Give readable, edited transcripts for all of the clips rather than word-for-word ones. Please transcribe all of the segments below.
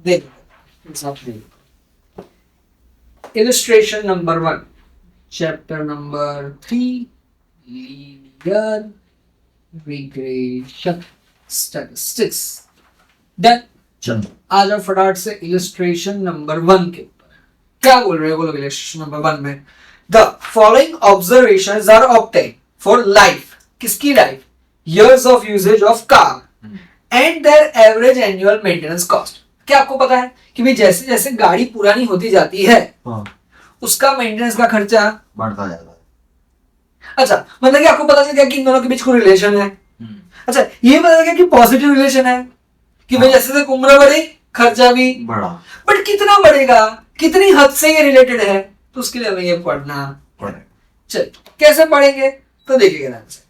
देखो illustration number 1 chapter number 3 linear regression statistics done. चलो आ जाओ फटाफट से इलस्ट्रेशन नंबर 1 के ऊपर क्या बोल रहे हो लोग इलस्ट्रेशन नंबर 1 में the following observations are obtain for life किसकी life years of usage of car and their average annual maintenance cost। क्या आपको पता है कि भाई जैसे जैसे गाड़ी पुरानी होती जाती है उसका मेंटेनेंस का खर्चा बढ़ता जाता है। अच्छा मतलब कि आपको पता चल गया कि इन दोनों के बीच कोई रिलेशन है। अच्छा ये पता चल गया कि पॉजिटिव रिलेशन है कि भाई जैसे जैसे उम्र बढ़े खर्चा भी बढ़ा। बट कितना बढ़ेगा कितनी हद से ये रिलेटेड है तो उसके लिए हमें ये पढ़ना पड़ेगा। चल कैसे पढ़ेंगे तो देखिएगा ध्यान से।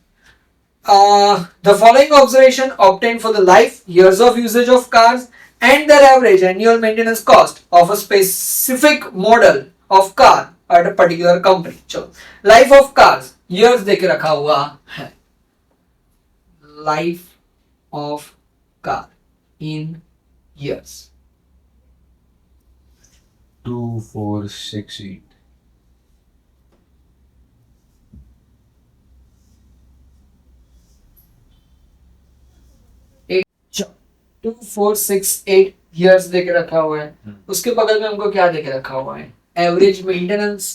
The following observation obtained for the life years of usage of cars and their average annual maintenance cost of a specific model of car at a particular company। चलो life of cars years देके रखा हुआ है life of car in years 2 4 6 8 2468 years देके रखा हुआ है उसके बगल में हमको क्या देके रखा हुआ है average maintenance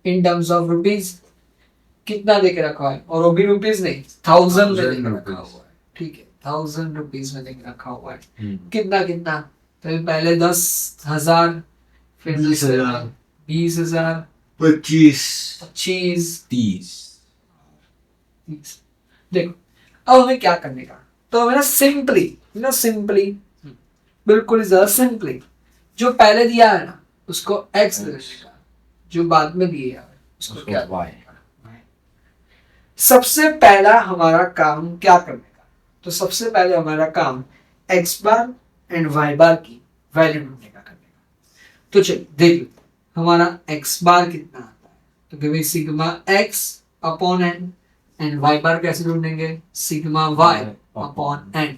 in terms of rupees कितना देके रखा है और वो भी रुपीज नहीं 1000 में देके रखा हुआ है। ठीक है 1000 रुपीज में देके रखा हुआ है कितना कितना तो पहले 10,000 फिर 20,000 20,000 25 25 30 देखो अब हमें क्या करने का तो हमें ना सिंपली बिल्कुल ज्यादा सिंपली जो पहले दिया है ना उसको x देने का जो बाद में दिया है उसको क्या y। सबसे पहला हमारा काम क्या करने का तो सबसे पहले हमारा काम x बार एंड y बार की वैल्यू ढूंढने का करने का। तो चलिए देख लो हमारा x बार कितना आता है तो कि भाई sigma x upon n and y बार कैसे ढूंढेंगे सिग्मा y अपॉन n।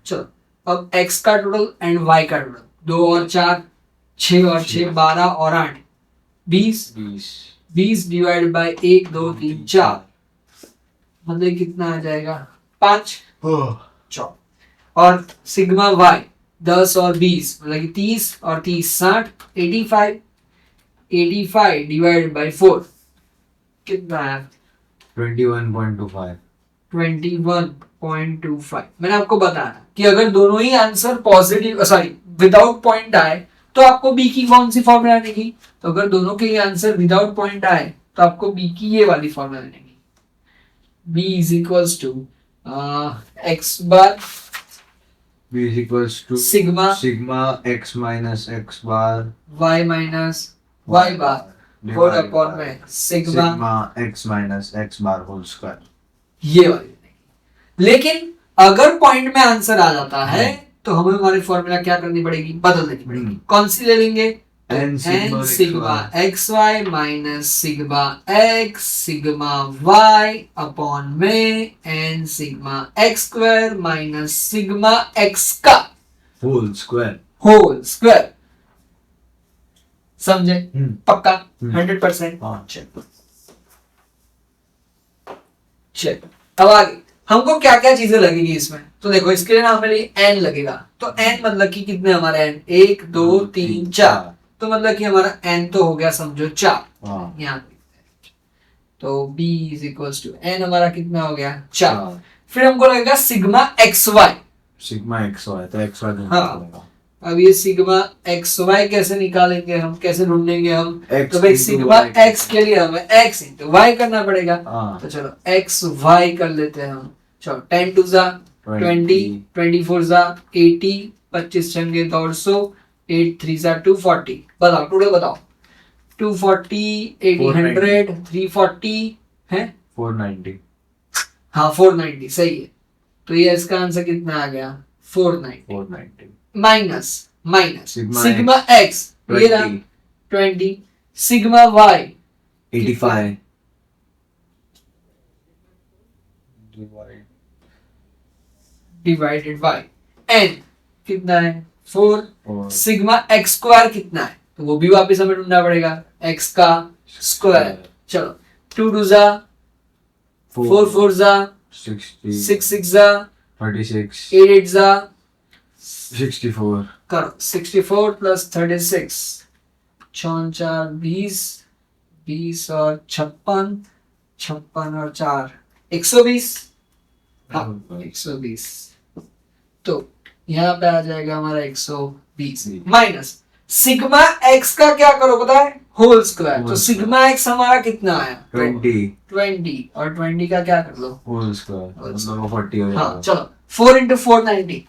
चलो अब x का टोटल एंड y का टोटल 2 और 4 6 और 6 12 और 8 20 डिवाइड बाय 1 2 3 4 मतलब कितना आ जाएगा 5 4 और सिग्मा y 10 और 20 मतलब कि 30 और 30 60 85 डिवाइड बाय 4 कितना है 21.25 21.25। मैंने आपको बताया कि अगर दोनों ही answer positive sorry without point आए तो आपको बी की कौन सी फॉर्मूला लेगी तो अगर दोनों के ही आंसर विदाउट पॉइंट आए तो आपको बी की ये वाली फॉर्मूला लेगी b is equals to x bar b is equals to sigma x minus x bar y minus y bar 4 upon में sigma x minus x bar whole square। ये वाली लेकिन अगर पॉइंट में आंसर आ जाता है तो हमें हमारी फॉर्मूला क्या करनी पड़ेगी बदल देनी पड़ेगी कौन सी ले लेंगे n sigma x y minus sigma x sigma y upon में n sigma x square minus sigma x का होल स्क्वायर समझे पक्का 100%। चल अब आगे हमको क्या क्या चीजें लगेगी इसमें तो देखो इसके लिए ना हमें लिए n लगेगा तो n मतलब कि कितने हमारे n 1 2 3 4 तो मतलब कि हमारा n तो हो गया समझो 4 यहाँ तो b is equals to n हमारा कितना हो गया 4 फिर हमको लगेगा सिग्मा एक्स वाई तो एक्स वाई हाँ अब ये सिग्मा एक्स वाई कैसे निकालेंगे हम कैसे ढूंढेंगे हम तो भाई सिग्मा एक्स के लिए हमें एक्स इंटू वाई करना पड़ेगा तो चलो एक्स वाई कर लेते हैं हम चलो 10 टू जा 20 24 जा 80 25 छंगे 200 8 3 जा 240 बताओ टोटल बताओ 240 800 340 है 490 हाँ 490 सही है तो ये इसका आंसर कितना आ गया 490 माइनस सिग्मा एक्स ये रहा 20 sigma y 85 divide divided by n कितना है 4 और सिग्मा x स्क्वायर कितना है तो वो भी वापस हमें ढूंढना पड़ेगा x का स्क्वायर चलो 2 2 जा 4 4 जा 60 6 6 जा 36 8 8 जा 64 करो 64 प्लस 36 4 4 20 20 और 56 56 और 4 120 हाँ 120 तो यहाँ पे आ जाएगा हमारा 120 माइनस सिग्मा एक्स का क्या करो पता है होल स्क्वायर तो सिग्मा एक्स हमारा कितना आया 20 20 और 20 का क्या कर लो होल स्क्वायर मतलब वो 40 हो हाँ जाएगा चलो 4 into 4 90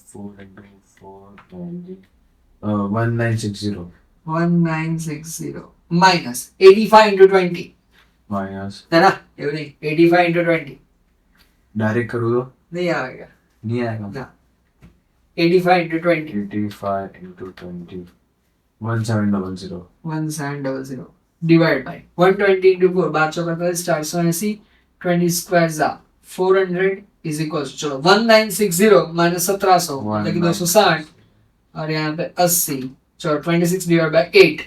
4 into 4 1960 1960 minus 85 into 20 minus है ना ये नहीं 85 into 20 डायरेक्ट करो तो नहीं आएगा नहीं आएगा ना 85 into 20 85 into 20 1700 1700 divide by 120 into 4 बात चौका 480 20 स्क्वायर जा 400 इज इक्वल चलो 1960 माइनस 1700 मतलब कि 260 और यहाँ पे 80 चलो 26 डिवाइड बाय 8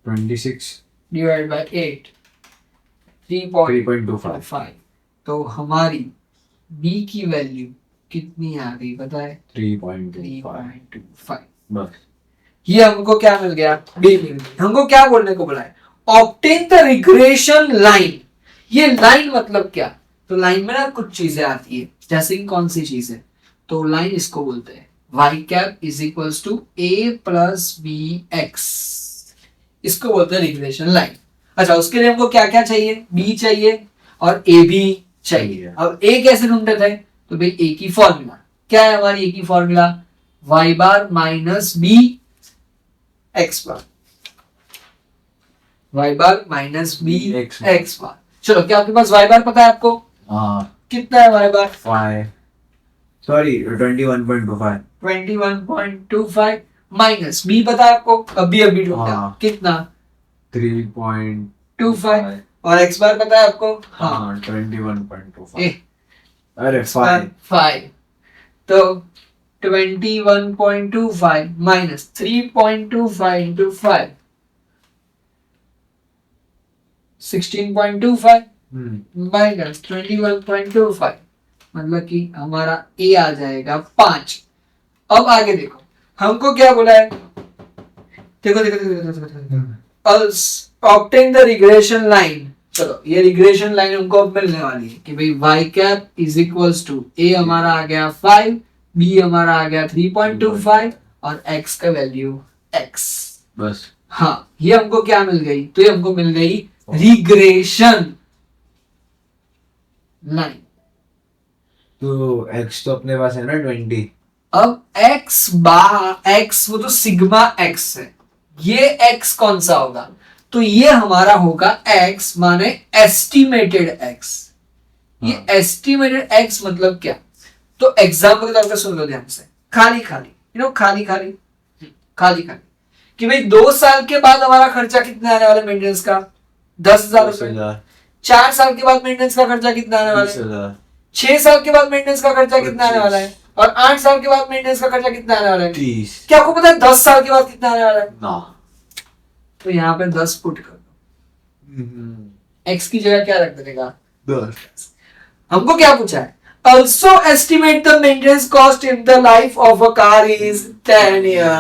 26 डिवाइड बाय 8 3.25 3.25 तो हमारी b की वैल्यू कितनी आ गई पता है 3.25 3.25 बस ये हमको क्या मिल गया b मिल गई हमको क्या बोलने को बोला है ऑब्टेन द रिग्रेशन लाइन ये लाइन मतलब क्या तो लाइन में ना कुछ चीजें आती है जैसे कि कौन सी चीज है तो लाइन इसको बोलते हैं y cap is equals to a plus b x इसको बोलते हैं रिग्रेशन लाइन अच्छा उसके लिए हमको क्या क्या चाहिए b चाहिए और a भी चाहिए अब a कैसे ढूंढते थे तो भाई a की फॉर्मूला क्या है हमारी a की formula y bar minus b x बार y bar minus b x बार चलो क्या आपके पास y बार पता है आपको हाँ कितना है y बार 5 सॉरी 21.25 21.25 माइनस b पता है आपको अभी ढूंढा हाँ। कितना 3.25 और x बार पता है आपको हाँ 21.25 ए अरे 5 5 तो 21.25 माइनस 3.25 into 5 16.25 माइनस 21.25 मतलब कि हमारा a आ जाएगा 5 अब आगे देखो हमको क्या बोला है देखो ऑब्टेन द रिग्रेशन लाइन चलो ये रिग्रेशन लाइन हमको अब मिलने वाली है कि भाई y cap is equals to a हमारा आ गया 5 b हमारा आ गया 3.25 और x का वैल्यू x बस हाँ ये हमको क्या मिल गई तो ये हमको मिल गई रिग्रेशन लाइन तो x तो अपने पास है ना 20 अब x x वो तो सिग्मा x है ये x कौन सा होगा तो ये हमारा होगा x माने एस्टिमेटेड x ये एस्टिमेटेड x मतलब क्या तो एग्जाम्पल के तौर पे सुन लो ध्यान से खाली खाली कि भाई 2 साल के बाद हमारा खर्चा कितना आने वाला मेंटेनेंस का 10,000 रुपए 4 साल के बाद मेंटेनेंस का खर्चा कितना आने वाला है 6 साल के बाद मेंटेनेंस का खर्चा कितना आने वाला है और 8 साल के बाद मेंटेनेंस का खर्चा कितना आने वाला है 30 क्या आपको पता है 10 साल के बाद कितना आने वाला है ना तो यहाँ पे 10 पुट कर दो x की जगह क्या रख देगा 10 हमको क्या पूछा है also estimate the maintenance cost if the life of a car is 10 year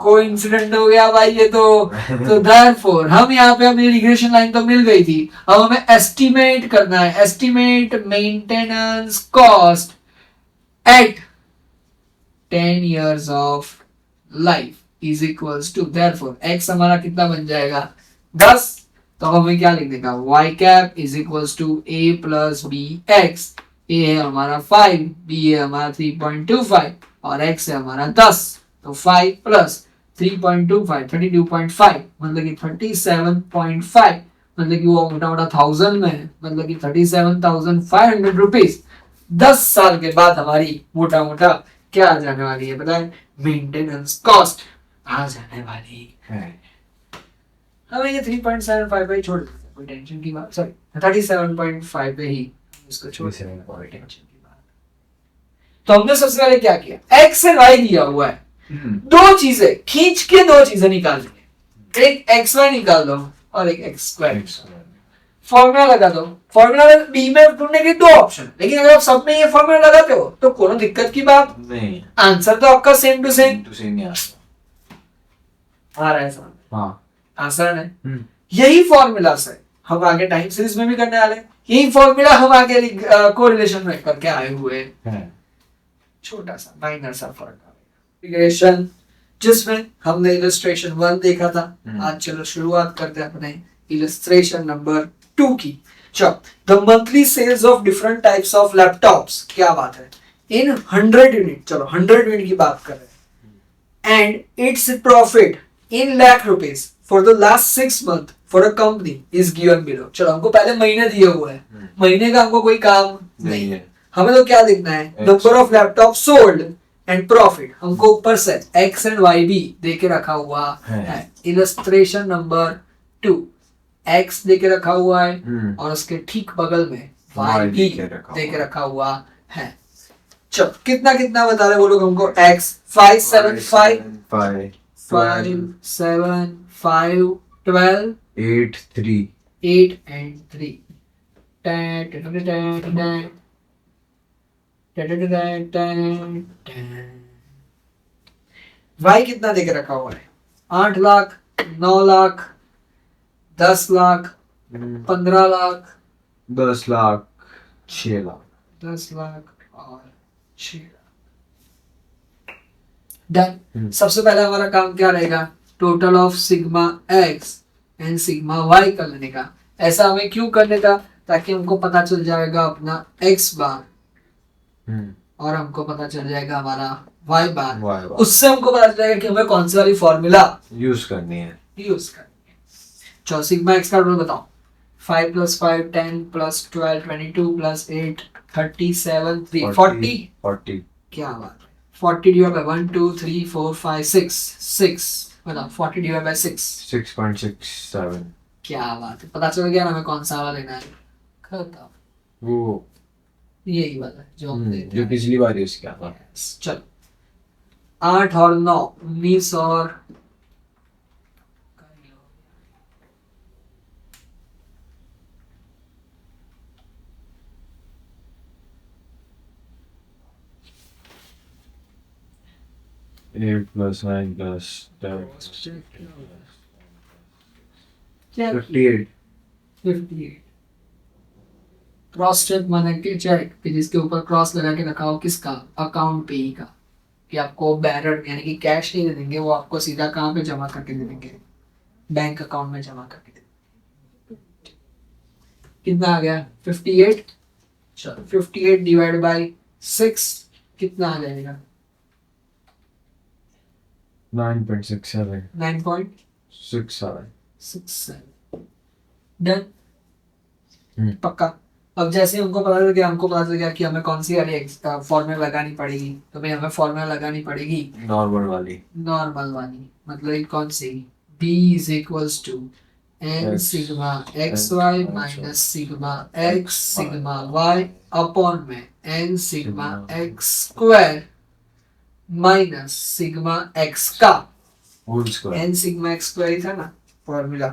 coincident हो गया भाई ये तो therefore हम यहाँ पे हमें रिग्रेशन लाइन तो मिल गई थी अब हमें एस्टिमेट करना है estimate maintenance cost at 10 years of life is equals to therefore x हमारा कितना बन जाएगा 10 तो हमें क्या लिख देगा y cap is equals to a plus b x a है हमारा 5 b है हमारा 3.25 और x है हमारा 10 तो 5 प्लस 3.25 32.5 मतलब कि 37.5 मतलब कि वो मोटा मोटा 1000 में है मतलब कि 37,500 रुपीज 10 साल के बाद हमारी मोटा मोटा क्या आ जाने वाली है पता है मेंटेनेंस कॉस्ट आ जाने वाली है हमें ये 3.75 पे ही छोड़ देते हैं कोई टेंशन की बात सॉरी 37.5 पे ही इसको छोड़ इसमें देना, कोई टेंशन की बात। तो हमने सबसे पहले क्या किया, एक्स एंड वाई दिया हुआ है, दो चीजें खींच के दो चीजें निकाल दी, एक एक्स वाई निकाल दो और एक एक्स स्क्वायर। फॉर्मूला लगा दो, फॉर्मूला बी में ढूंढने के दो ऑप्शन, लेकिन अगर आप सब में ये फॉर्मूला लगाते हो तो कोनो दिक्कत की बात नहीं, आंसर तो आपका same to same to same ही आ रहा है समझ। हाँ आसान है। यही फॉर्मूला से हम आगे टाइम सीरीज में भी करने वाले हैं, यही फॉर्मूला हम आगे कोरिलेशन में करके आए हुए हैं। छोटा सा माइनर सा फर्क आएगा इंटीग्रेशन, जिसमें हमने इलस्ट्रेशन 1 देखा था। आज चलो शुरुआत करते हैं अपने इलस्ट्रेशन नंबर 2 की। चलो, the monthly sales of different types of laptops, क्या बात है, इन 100 यूनिट, चलो 100 यूनिट की बात कर रहे हैं, and its profit in lakh rupees for the last 6 month for a company is given below. चलो हमको पहले महीने दिए हुए हैं, महीने का हमको कोई काम नहीं है, हमें तो क्या देखना है, number of laptop sold and profit. हमको ऊपर से एक्स एंड वाई भी देके रखा हुआ है। इलस्ट्रेशन नंबर 2 एक्स देके रखा हुआ है और उसके ठीक बगल में वाई भी देके रखा हुआ है। चलो कितना कितना बता रहे वो लोग हमको, एक्स 5 7 5 5 7 5 12 8 3 8 and 3 वाई कितना देके रखा हुआ है, 8 लाख 9 लाख 10 लाख 15 लाख 10 लाख 6 लाख 10 लाख और 6 लाख। डन। सबसे पहले हमारा काम क्या रहेगा, total of sigma x and sigma y कर लेने का। ऐसा हमें क्यों करने का, ताकि हमको पता चल जाएगा अपना एक्स बार और हमको पता चल जाएगा हमारा वाई बार। उससे हमको पता चल जाएगा कि हमें कौन सी वाली फॉर्मूला यूज करनी है। चलो सिग्मा एक्स का रूल बताओ, 5 + 5 10 + 12 22 + 8 37 3 40 क्या बात है, 40 डिवाइड बाय 1 2 3 4 5 6 बताओ, 40 डिवाइड बाय 6 6.67। क्या बात है, पता चल गया ना हमें कौन सा वाला लेना है। खत्म, वो यही वाला है जो हम देते जो हैं। पिछली बार यूज किया था। चलो 8 और 9 19 और 8 + 9 + 10 58। 58 क्रॉस चेक माने कि चेक कि जिसके ऊपर क्रॉस लगा के रखा हो, किसका, अकाउंट पेई का, कि आपको बैरर यानी कि कैश नहीं दे देंगे, वो आपको सीधा कहाँ पे जमा करके दे देंगे, बैंक अकाउंट में जमा करके दे देंगे। कितना आ गया 58। चलो 58 डिवाइड बाय 6 कितना आ जाएगा, 9.67 9.67 67। डन। पक्का। अब जैसे हमको पता चल गया कि हमें कौन सी वाली फॉर्मूला लगानी पड़ेगी, तो भाई हमें फॉर्मूला लगानी पड़ेगी नॉर्मल वाली, मतलब ये कौन सी, b = n sigma x y minus sigma x sigma y upon में n sigma x square minus sigma x का whole square. n sigma x square ही था ना फॉर्मूला।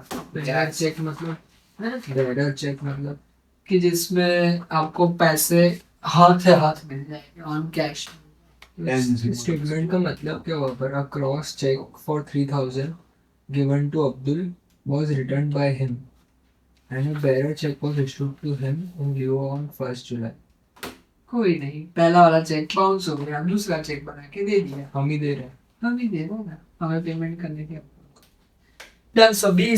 चेक मतलब कि जिसमें आपको पैसे हाथ से हाथ मिल जाएंगे ऑन कैश। स्टेटमेंट का मतलब क्या हुआ, पर a cross check for 3000 given to Abdul was returned by him and a bearer check was issued to him in lieu on 1st July। कोई नहीं, पहला वाला चेक बाउंस हो गया, दूसरा चेक बना के दे दिया, हम ही दे रहे हैं। हम ही दे रहे हैं ना, हमें पेमेंट करने की। Done. So b =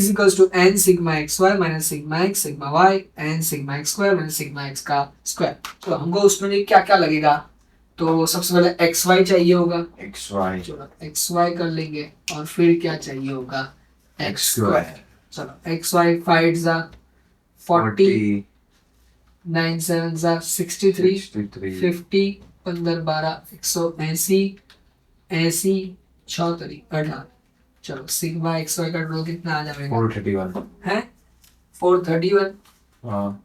n sigma xy minus sigma x sigma y n sigma x square minus sigma x का स्क्वायर। तो हमको उसमें क्या क्या लगेगा, तो सबसे पहले xy चाहिए होगा, XY। चलो xy कर लेंगे, और फिर क्या चाहिए होगा, x स्क्वायर। चलो xy 5 * 40 9 7 * 63 50 15 12 180 80 76 18। चलो सिग्मा xy का ड्रॉ कितना आ जाएगा, 431 है 431। हाँ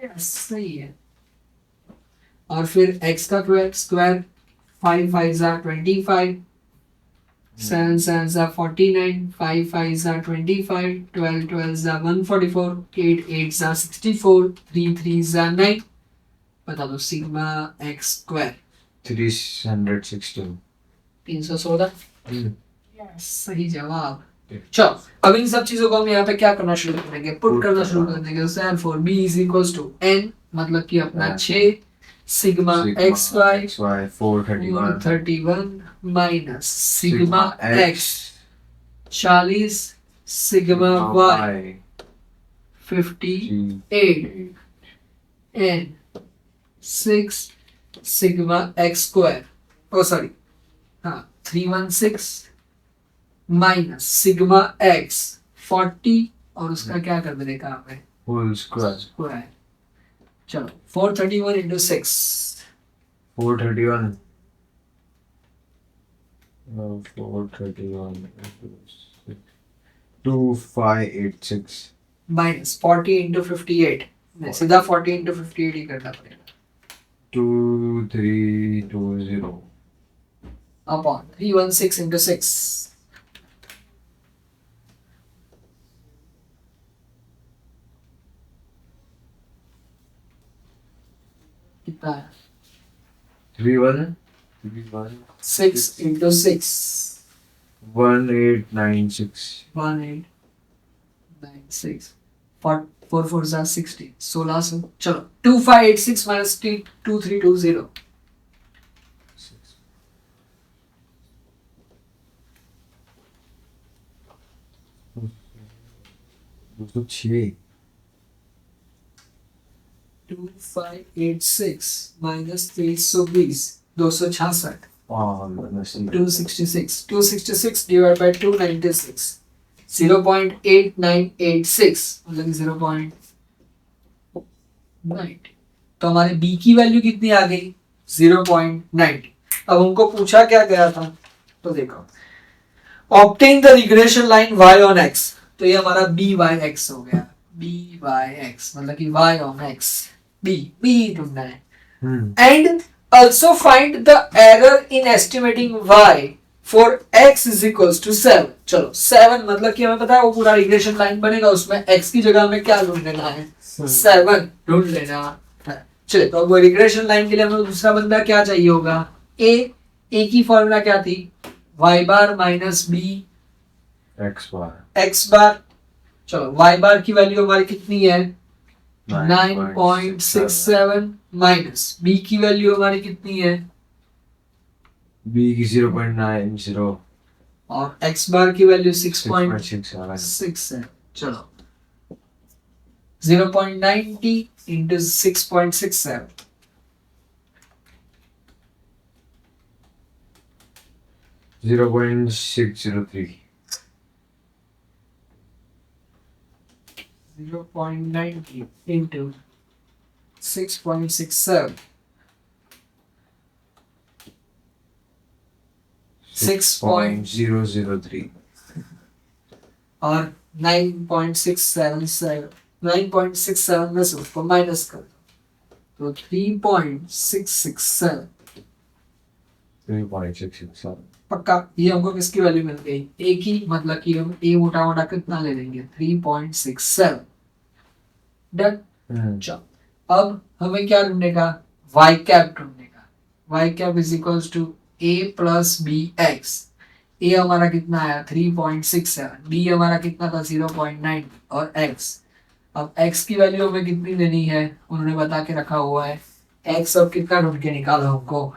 Yes, सही है। और फिर x का स्क्वायर 5 5 जा 25, 7 7 जा 49, 5 5 जा 25, 12 12 जा 144, 8 8 जा 64, 3 3 जा 9। बता दो सिग्मा x स्क्वायर 316। 316। सही जवाब। चलो अब इन सब चीजों को हम यहाँ पे क्या करना शुरू करेंगे, पुट करना शुरू कर देंगे। therefore b is equals to n, मतलब कि अपना 6 sigma x y 431 minus sigma x 40 sigma y 58 and 6 sigma x square, oh sorry हाँ 316 माइनस सिग्मा एक्स 40 और उसका क्या कर देगा हमें होल स्क्वायर स्क्वायर। चलो 431 into 6 431 431 2586 माइनस 40 into 58, नहीं, सीधा 40 into 58 ही करना पड़ेगा 2320 अपॉन 316 into 6 कितना है 31 6 into 6 1896 1896 4 4 जा 60 1600। चलो 2586 minus 2320 206 2586 minus 320 266 266 266 divided by 296 0.8986 मतलब 0.90। तो हमारे b की वैल्यू कितनी आ गई 0.90। अब उनको पूछा क्या गया था, तो देखो obtain the regression line y on x, तो ये हमारा बी वाई एक्स हो गया। बी वाई एक्स मतलब कि y ऑन x, बी ढूंढना है। And also find the error in estimating y for x is equals to 7। चलो 7 मतलब कि हमें पता है वो पूरा रिग्रेशन लाइन बनेगा, उसमें x की जगह हमें क्या ढूंढ लेना है 7 ढूंढ लेना है। चलिए तो अब वो रिग्रेशन लाइन के लिए हमें दूसरा बंदा क्या चाहिए होगा a की फॉर्मूला क्या थी y bar minus b x bar x bar. चलो y बार की वैल्यू हमारी कितनी है 9.67 माइनस b की वैल्यू हमारी कितनी है b की 0.90 और x बार की वैल्यू 6.67 है। चलो 0.90 into 6.67 0.603 0.90 into 6.67 6.003 और 9.677 9.67 में से उसको माइनस कर दो तो 3.667 3.667 पक्का। ये हमको किसकी वैल्यू मिल गई ए की, मतलब कि हम ए मोटा मोटा कितना ले लेंगे 3.67 डन। चलो अब हमें क्या ढूंढने का y कैप ढूंढने का। y cap is equals to a plus b x. a हमारा कितना आया 3.67, b हमारा कितना था 0.9 और x। अब x की वैल्यू हमें कितनी लेनी है उन्होंने बता के रखा हुआ है। x अब कितना ढूंढ के निकालो हमको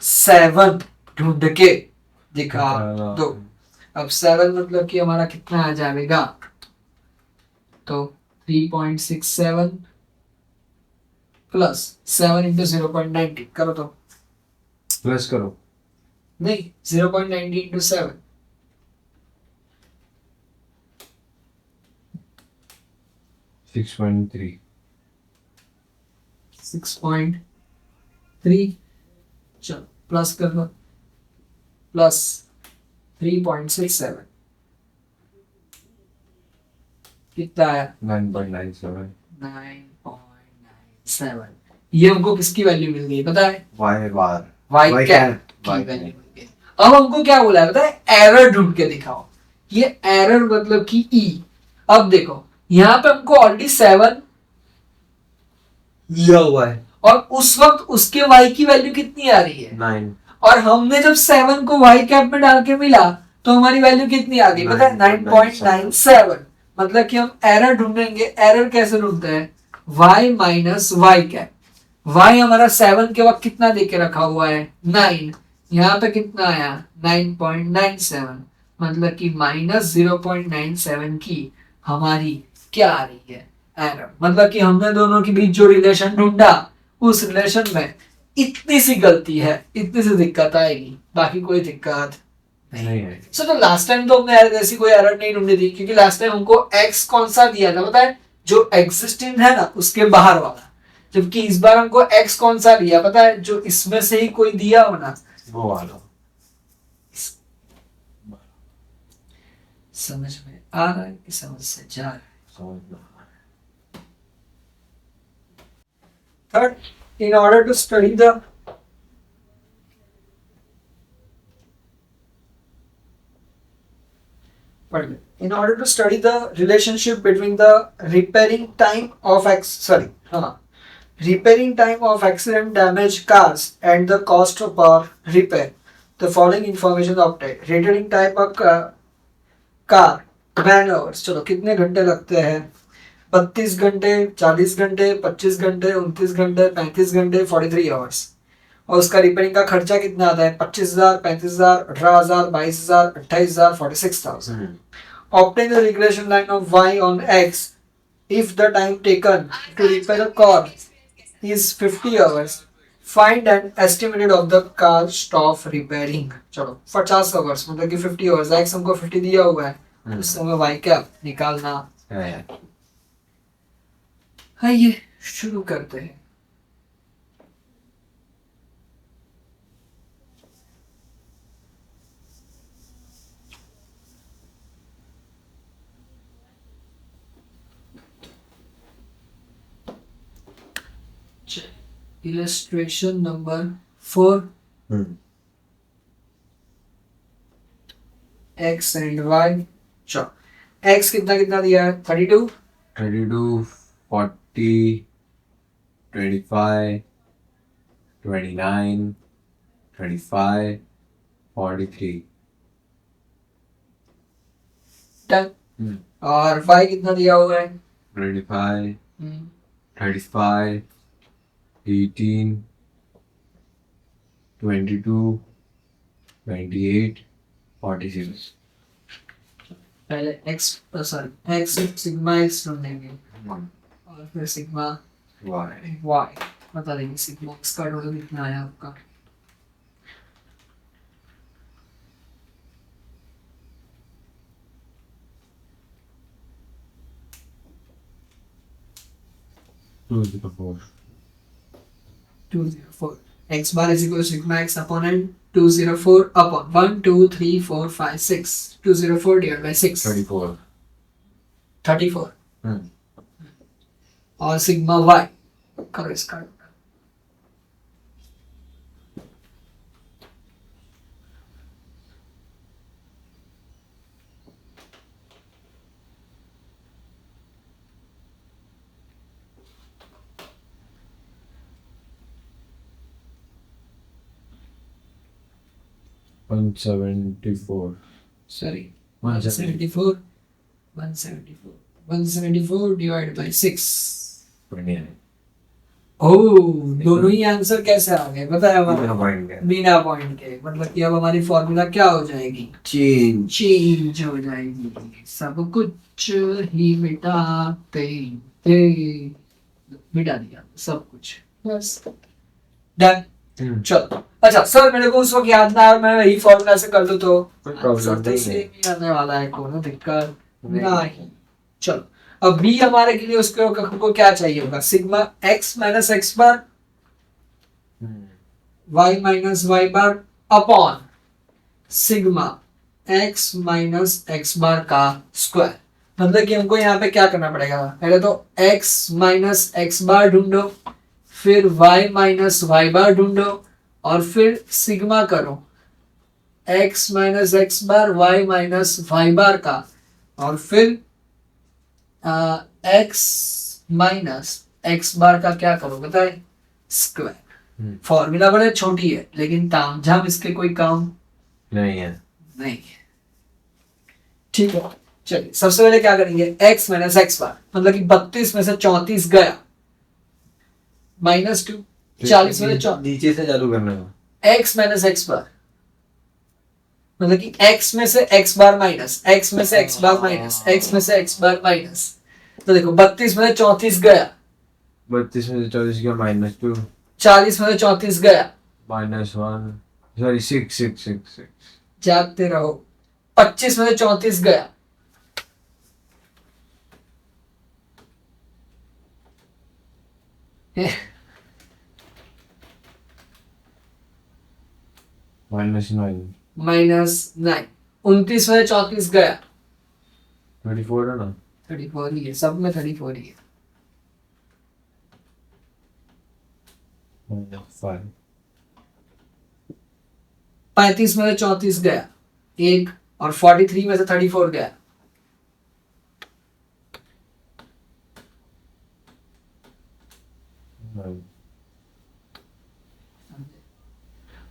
7 ढूंढ के दिखा दो। अब 7 मतलब कि हमारा कितना आ जाएगा तो 3.67 प्लस 7 इंटू 0.90 करो तो प्लस करो नहीं 0.90 इंटू 7 6.3 6.3 चलो प्लस कर दो प्लस 3.67 कितना आया 9.97 9.97 7। ये हमको किसकी वैल्यू मिल गई पता है? वाई बार वाई Y कैप cap, की Y वैल्यू cap. मिल गई। अब हमको क्या बोला है पता है? एरर ढूंढ के दिखाओ। ये एरर मतलब कि ई। अब देखो यहाँ पे हमको ऑलरेडी 7 दिया हुआ है और उस वक्त उसके y की वैल्यू कितनी आ रही है? 9 और हमने जब 7 को y कैप में डाल के मिला तो हमारी वैल्यू कितनी आ गई पता है? 9.97। मतलब कि हम एरर ढूंढेंगे। एरर कैसे ढूंढते हैं? y minus y cap. y हमारा 7 के वक्त कितना देके रखा हुआ है? 9। यहाँ पे कितना आया? 9.97। मतलब कि माइनस 0.97 की हमारी क्या आ रही है? एरर। मतलब कि हमने दोनों के बीच जो रिलेशन ढूंढा उस रिलेशन में इतनी सी गलती है, इतनी सी दिक्कत आएगी, बाकी कोई दिक्कत नहीं है सर। तो लास्ट टाइम तो हमने ऐसी कोई एरर नहीं ढूंढी थी, क्योंकि लास्ट टाइम हमको x कौन सा दिया था पता है? जो एग्जिस्टिंग है ना उसके बाहर वाला। जबकि इस बार हमको x कौन सा दिया पता है? जो इसमें से ही कोई दिया हो ना। वो वाला समझ में आ रहा है कि समझ से जा रहा है? समझना Third, in order to study the in order to study the relationship between the repairing time of repairing time of accident damaged cars and the cost per repair, the following information obtained. Repairing time of car man hours, चलो कितने घंटे लगते हैं? 32 घंटे, 40 घंटे, 25 घंटे, 29 घंटे, 35 घंटे, 43 आवर्स। और उसका रिपेयरिंग का खर्चा कितना आता है? 25,000, 35,000, 18,000, 22,000, 28,000, 46,000। Obtain the regression line of y on x if the time taken to repair a car is 50 hours. Find an estimated of the cost of repairing. चलो 50 आवर्स मतलब कि 50 आवर्स। x हमको 50 दिया हुआ है, उस समय y क्या निकालना है ये शुरू करते हैं। Illustration number 4, x and y। चलो x कितना कितना दिया है? 32, 32 40 25 29 25 43 डन। और y कितना दिया हुआ है? 25 35 18 22 28 46 पहले x सिग्मा x ढूंढेंगे और फिर सिग्मा y y बता देंगे। सिग्मा x का टोटल कितना आया आपका? to the 4 204। x bar is equal to sigma x upon n 204 upon 1 2 3 4 5 6 204 divided by 6 34 34। हम्म और सिग्मा y करो इसका। Sorry, 174 divided by 6। 29 दोनों ही आंसर कैसे आ गए पता है हमारा? बिना पॉइंट के। मतलब कि अब हमारी फॉर्मूला क्या हो जाएगी? चेंज हो जाएगी। सब कुछ ही मिटा दिया सब कुछ, बस डन। चलो अच्छा सर मेरे को उस वक्त याद ना और मैं वही फॉर्मूला से कर दूं तो आंसर तो सेम ही आने वाला है, कोई दिक्कत नहीं। चलो अब बी हमारे के लिए उसके हमको क्या चाहिए होगा? Sigma x minus x bar y minus y bar upon sigma x minus x bar का स्क्वायर। मतलब कि हमको यहाँ पे क्या करना पड़ेगा, पहले तो x माइनस एक्स बार ढूंढो, फिर y माइनस वाई बार ढूंढो, और फिर सिग्मा करो x माइनस एक्स बार y माइनस वाई बार का, और फिर x माइनस एक्स बार का क्या करो बताए, स्क्वायर। फॉर्मूला बड़े छोटी है लेकिन तामझाम इसके कोई काम नहीं है। नहीं है। ठीक है, चलिए सबसे पहले क्या करेंगे, x माइनस एक्स बार, मतलब कि 32 में से 34 गया, -2, 40 में से 34, नीचे से चालू करना है। x माइनस एक्स बार, मतलब कि x में से x बार माइनस, x में से x बार माइनस, x में से x बार माइनस, तो देखो 32 में से 34 गया, 32 में से 24 गया -2, 40 में से 34 गया, -1, सॉरी 6 जागते रहो, 25 में से 34 गया, -9, -9, 29 में से 34 गया, 34 है ना। 34 ही है, सब में 34 ही है, -5, 35 में से 34 गया, 1, और 43 में से 34 गया,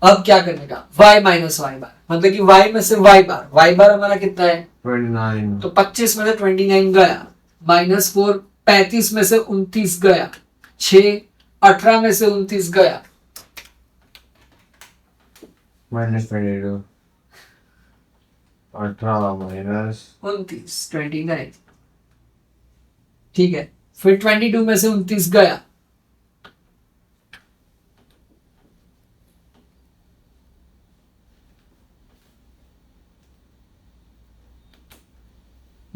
अब क्या करने का, y माइनस वाई बार, मतलब कि y में से y बार हमारा कितना है 29, तो 25 में से 29 गया, -4, 35 में से 29 गया, 6, 18 में से 29 गया, -22, 18 29, 29, ठीक है, फिर 22 में से 29 गया,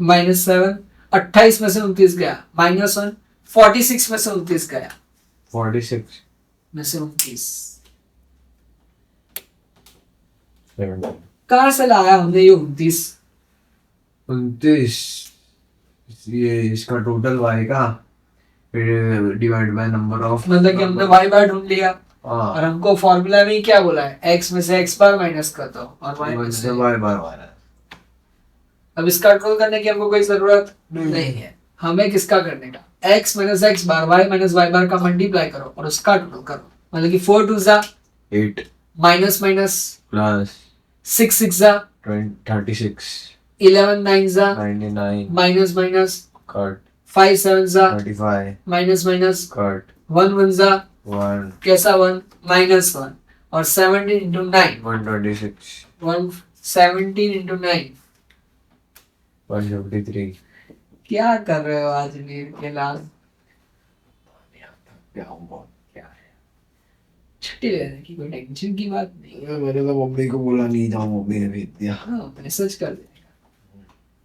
-7, 28 में से 29 गया, -1, 46 में से 29 गया, 46, में से 29, 17, कहां से लाया हमने ये 29, 29, ये इसका टोटल y का फिर डिवाइड बाय नंबर ऑफ, मतलब कि हमने y बार ढूंढ लिया, और हाँ हमको फॉर्मूला में क्या बोला है, x में से x बार माइनस कर दो और y में से, y बार अब इसका कंट्रोल करने की हमको कोई जरूरत नहीं है, हमें किसका करने का, x माइनस एक्स बार y माइनस वाई बार का मल्टीप्लाई करो और उसका टोटल करो, मतलब कि 4 2 जा 8 माइनस माइनस, प्लस 6 6 जा 36, 11 9 जा 99 माइनस माइनस, कट 5 7 जा 35 माइनस माइनस, कट 1 1 जा 1 कैसा 1 -1, और 17 into 9, 126 17 into 9, 153 क्या कर रहे हो आज वीर के लाल, क्या है। छुट्टी लेने की कोई टेंशन की बात नहीं, मैंने तो मम्मी को बोला नहीं था, मम्मी ने भेज दिया। हाँ मैसेज कर देगा,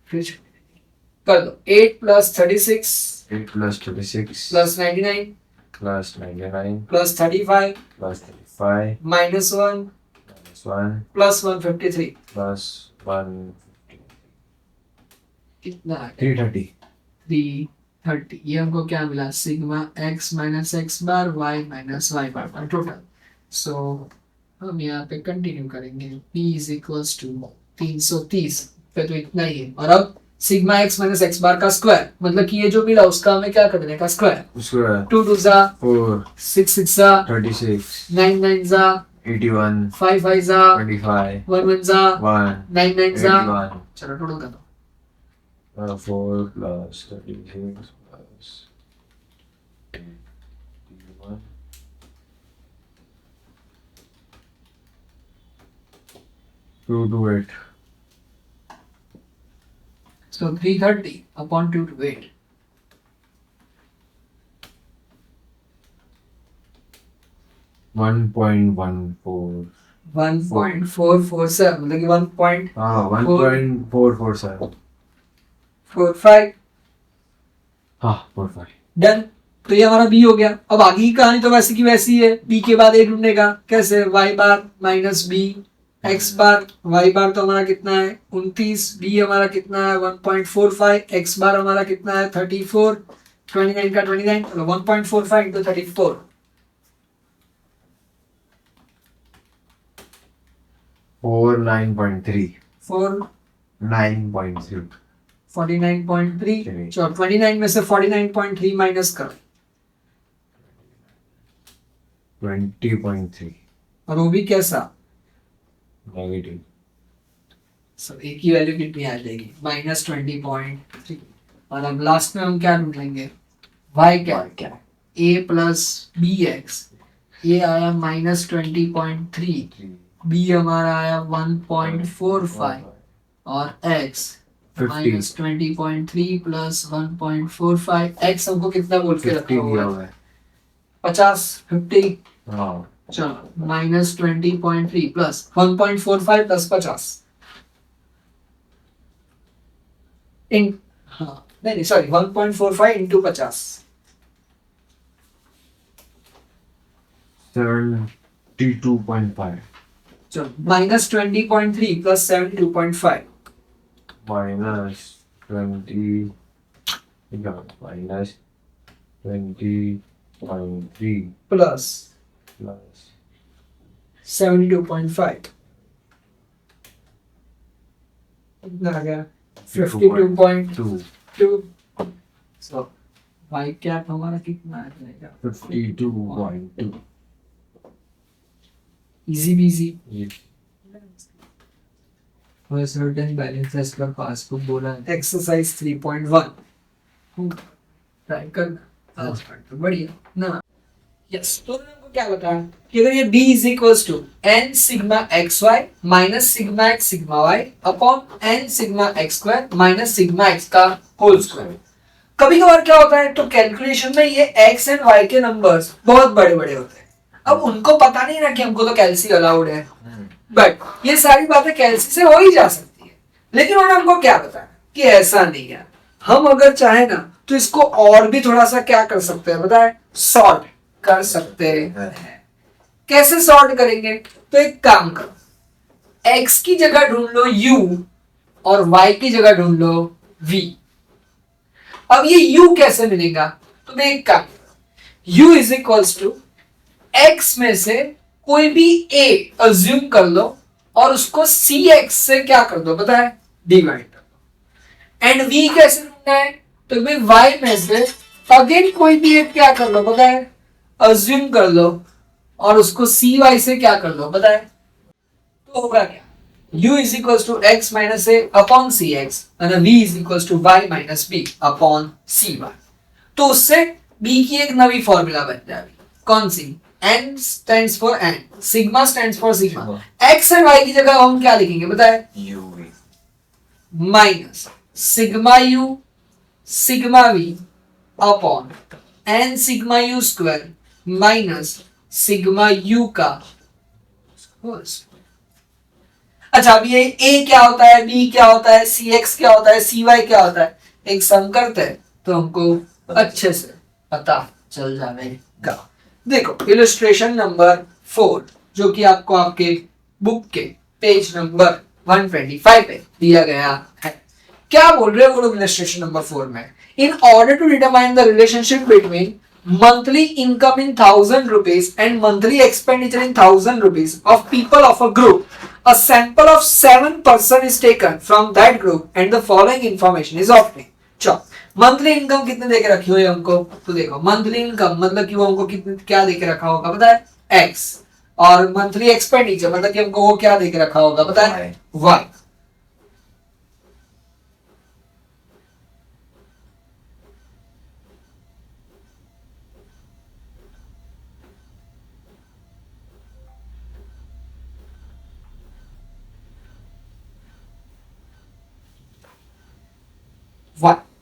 फिर छुट्टी लेने की। कर दो 8 plus 36 8 plus 36 plus 99 plus 99 plus 35 plus 35 minus 1 minus 1 plus 153, plus 1 कितना आ गया 330 330, ये हमको क्या मिला, सिग्मा x माइनस एक्स बार y माइनस वाई बार का टोटल। सो हम यहाँ पे कंटिन्यू करेंगे, p इज इक्वल्स टू 330 पे, तो इतना ही है, और अब sigma x minus x bar का स्क्वायर, मतलब कि ये जो मिला उसका हमें क्या कर देने का, स्क्वायर, उसको 2 2 जा 4 6 6 जा 36 9 9 जा 81 5 5 जा 25 1 1 जा 1 9 9 जा, 81 चलो टोटल कर दो, 4 plus 36 plus 81 228 so 330 upon 228, 1.14 1.447, मतलब कि 1.45, हाँ 1.447 हाँ 45 डन। तो ये हमारा बी हो गया। अब आगे की कहानी तो वैसे की वैसी है, बी के बाद ए ढूंढने का, कैसे, Y bar minus b x bar y बार तो हमारा कितना है 29, बी हमारा कितना है 1.45, एक्स बार हमारा कितना है 34, 29 का 29 तो 1.45 इंटू 34 49.3 4 9.3 49.3 चलो 29 में से 49.3 माइनस कर 20.3 और वो भी कैसा नेगेटिव सब एक ही वैल्यू कितनी आ जाएगी -20.3 और अब लास्ट में हम क्या ढूंढेंगे y क्या a प्लस बी एक्स ये आया -20.3 b हमारा आया 1.45 और x 50 -20.3 प्लस 1.45 x हमको कितना बोल के 50 रखा दिया हुआ हुआ है है 50 50 हाँ चलो -20.3 प्लस 1.45 प्लस 50 इन हाँ नहीं सॉरी 1.45 इंटू 50 72.5 चलो -20.3 प्लस 72.5 -20 -20.3 प्लस plus 72.5 कितना आ गया 52.2 2 सो y कैप हमारा कितना आ जाएगा 52.2 इजी बीजी For certain balances का पासबुक बोला है एक्सरसाइज 3.1 ट्राई करना आज तो बढ़िया ना यस तो हमको क्या बताया कि अगर ये b is equals to n sigma x y minus sigma x sigma y upon n sigma x square minus sigma x का होल स्क्वायर कभी कभार क्या होता है तो कैलकुलेशन में ये x एंड y के नंबर्स बहुत बड़े बड़े होते हैं अब उनको पता नहीं ना कि हमको तो कैलसी अलाउड है बट ये सारी बातें कैलसी से हो ही जा सकती है लेकिन उन्होंने हमको क्या बताया कि ऐसा नहीं है हम अगर चाहे ना तो इसको और भी थोड़ा सा क्या कर सकते हैं बताए सॉर्ट कर सकते हैं कैसे सॉर्ट करेंगे तो एक काम करो x की जगह ढूंढ लो u और y की जगह ढूंढ लो v अब ये u कैसे मिलेगा तो मैं एक काम u is equals to x में से कोई भी a अज्यूम कर लो और उसको cx से क्या कर दो पता है डिवाइड कर दो एंड v कैसे ढूंढना है तो भाई y में से अगेन कोई भी एक क्या कर लो पता है अज्यूम कर लो और उसको cy से क्या कर लो पता है तो होगा क्या u is equals to x minus a upon cx and v is equals to y minus b upon cy तो उससे b की एक नवी फॉर्मूला बन जाएगी कौन सी n stands for n sigma stands for sigma x and y की जगह हम क्या लिखेंगे बताए UV minus sigma u sigma v upon n sigma u square minus sigma u का होल स्क्वायर अच्छा अब ये a क्या होता है b क्या होता है cx क्या होता है cy क्या होता है एक सम करते हैं तो हमको अच्छे से पता चल जाएगा देखो इलस्ट्रेशन नंबर 4 जो कि आपको आपके बुक के पेज नंबर 125 पे दिया गया है क्या बोल रहे हैं वो लोग इलस्ट्रेशन नंबर 4 में in order to determine the relationship between monthly income in 1,000 rupees and monthly expenditure in 1,000 rupees of people of a group a sample of 7% is taken from that group and the following information is obtained चलो monthly income कितने देके रखी हुई है हमको तो देखो monthly income मतलब कि वो हमको कितने क्या देके रखा होगा पता है x और मंथली एक्सपेंडिचर मतलब कि हमको वो क्या देके रखा होगा पता है y वन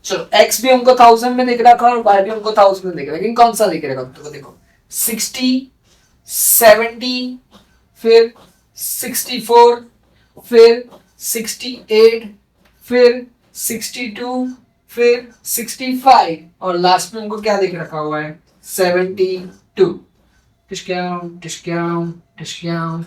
चलो x भी हमको 1000 में दिख रखा और y भी हमको 1000 में दिख रहा है लेकिन कौन सा दिख रहा है तो देखो 60 70 फिर 64 फिर 68 फिर 62 फिर 65 और लास्ट में हमको क्या दिख रखा हुआ है 72 डिस्काउंट डिस्काउंट डिस्काउंट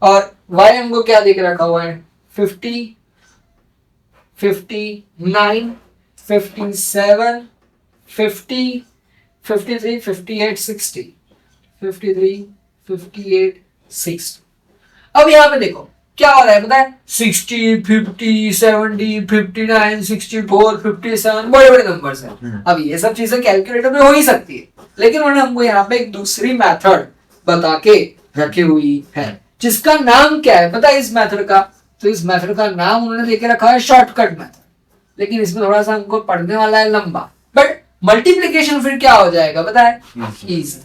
और y हमको क्या देके रखा हुआ है 50, 59, 57, 50, 53, 58, 60, 53, 58, 60। अब यहाँ पे देखो क्या हो रहा है पता है 60, 50, 70, 59, 64, 57 बड़े बड़े नंबर्स हैं। अब ये सब चीजें कैलकुलेटर में हो ही सकती है, लेकिन उन्होंने हमको यहाँ पे एक दूसरी मेथड बता के रखी हुई है जिसका नाम क्या है पता है इस मेथड का? तो इस मेथड का नाम उन्होंने लेके रखा है शॉर्टकट मेथड, लेकिन इसमें थोड़ा सा हमको पढ़ने वाला है लंबा, बट मल्टीप्लीकेशन फिर क्या हो जाएगा पता है इजी।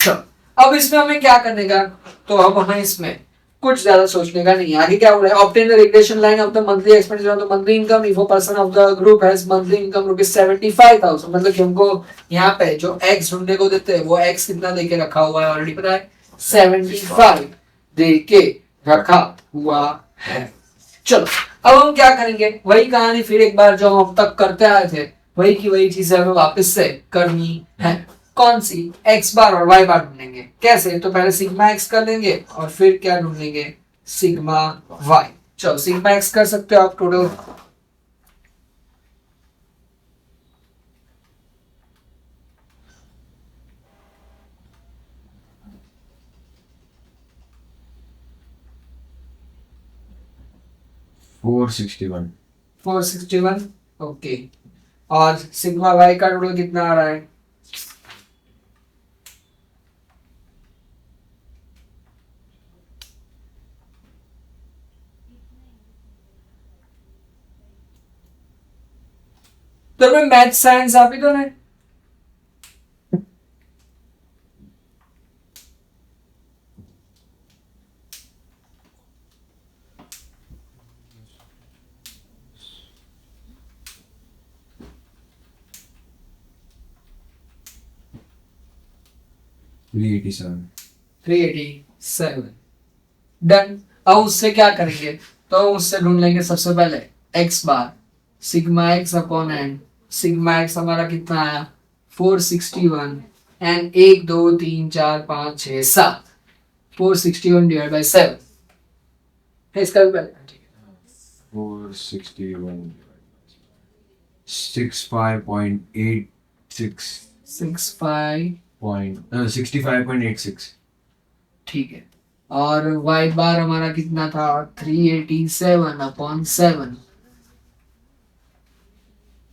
तो अब इसमें हमें क्या करने का, तो अब हमें इसमें कुछ ज्यादा सोचने का नहीं है। आगे क्या हो रहा है obtain the regression line of the monthly expenditure of the monthly income if a person of the group has monthly income ₹75,000, मतलब कि हमको यहाँ पे जो x ढूंढने को देते हैं वो x कितना देके रखा हुआ है ऑलरेडी पता है 75 देके रखा हुआ है। चलो अब हम क्या करेंगे, वही कहानी फिर एक बार जो हम अब तक करते आए थे वही की वही चीजें हमें वापस से करनी है। कौन सी? x बार और y बार ढूंढेंगे। कैसे? तो पहले सिग्मा x कर लेंगे और फिर क्या ढूंढेंगे सिग्मा y। चलो सिग्मा x कर सकते हो आप total, four sixty one 461। Okay, और सिग्मा y का टोटल कितना आ रहा है? तो मैं मैथ साइंस आप ही तो ने थ्री एटी सेवन 387। डन। अब उससे क्या करेंगे, तो उससे ढूंढ लेंगे सबसे पहले x bar sigma x upon n. Sigma x हमारा कितना आया 461 एंड 1 2 3 4 5 6 7 461 डिवाइड बाय 7 है इसका भी पहले ठीक है 461 65.86 65.86 ठीक है। और y बार हमारा कितना था 387 अपॉन 7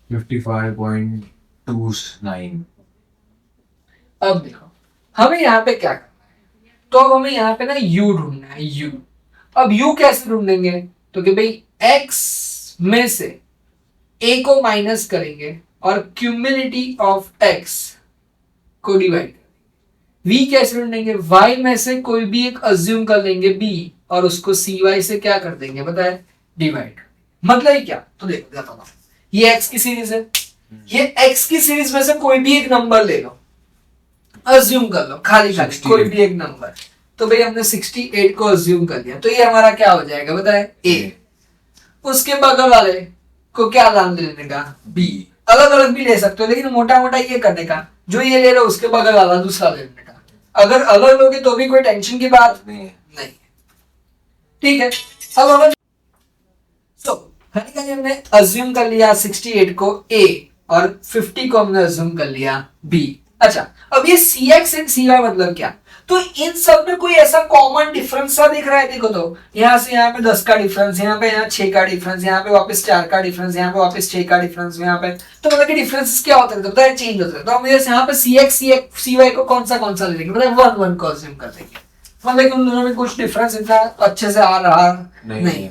55.29 अब देखो हमें यहाँ पे क्या करना है, तो अब हमें यहाँ पे ना u ढूंढना है u। अब u कैसे ढूंढेंगे, तो कि भाई x में से a को माइनस करेंगे और क्यूमिलिटी ऑफ x को डिवाइड करेंगे। v कैसे ढूंढेंगे, y में से कोई भी एक अज्यूम कर लेंगे b और उसको cy से क्या कर देंगे बताए डिवाइड। मतलब ही क्या, तो देखो बताता हूं, ये x की सीरीज है, ये x की सीरीज में से कोई भी एक नंबर ले लो, अज्यूम कर लो खाली कोई भी एक नंबर। तो भाई हमने 68 को अज्यूम कर लिया, तो ये हमारा क्या हो जाएगा बताए a। उसके बगल वाले को क्या नाम लेने का b, अलग अलग भी ले सकते हो लेकिन मोटा मोटा ये करने का जो ये ले लो उसके बगल वाला दूसरा लेने का। अगर अलग लोगे तो भी कोई टेंशन की बात नहीं, ठीक है। अब हमें तो खाली हमने अज्यूम कर लिया 68 को a और 50 को हमने अज्यूम कर लिया b। अच्छा अब ये cx एंड cy मतलब क्या, तो इन सब में कोई ऐसा कॉमन डिफरेंस सा दिख रहा है। देखो तो यहाँ से यहाँ पे 10 का डिफरेंस, यहाँ पे यहाँ 6 का डिफरेंस, यहाँ पे वापस 4 का डिफरेंस, यहाँ पे वापस 6 का डिफरेंस, यहाँ पे तो मतलब कि डिफरेंसेस क्या होते हैं तो बताए चेंज होते हैं। तो हम यहाँ पे cx cy को कौन सा ले लेंगे मतलब 1 1 को अज्यूम कर देंगे, मतलब कि उन दोनों में कुछ डिफरेंस इतना अच्छे से आ रहा नहीं।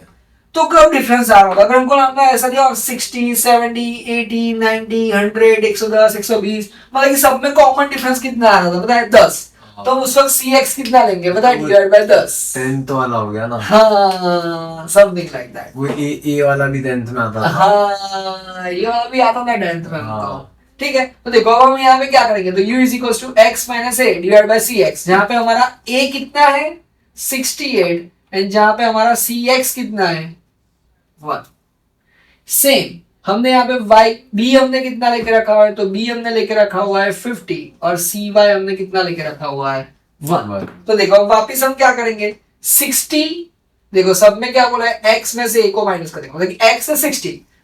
तो कब डिफरेंस आ रहा होगा, अगर हमको लगता है ऐसा दिया 60 70 80 90 100 110 120 मतलब कि सब में कॉमन डिफरेंस कितना आ रहा था बताए 10, तो हम उस वक्त cx कितना लेंगे बताए डिवाइड बाय 10। 10th वाला हो गया ना, हाँ समथिंग लाइक दैट। वो ए वाला भी 10th में आता था। हाँ ये वाला भी आता था 10th में हमको, हाँ। ठीक है। तो देखो अब हम यहाँ पे क्या करेंगे, तो u is equal to x minus a divide by cx, जहाँ पे हमारा a कितना है 68 एंड जहाँ पे हमारा cx कितना है 1। सेम हमने यहाँ पे y b हमने कितना लेके रखा हुआ है, तो b हमने लेके रखा हुआ है 50 और cy हमने कितना लेके रखा हुआ है 1। तो देखो अब वापिस हम क्या करेंगे 60, देखो सब में क्या बोला है, x में से a को माइनस कर देंगे, मतलब x है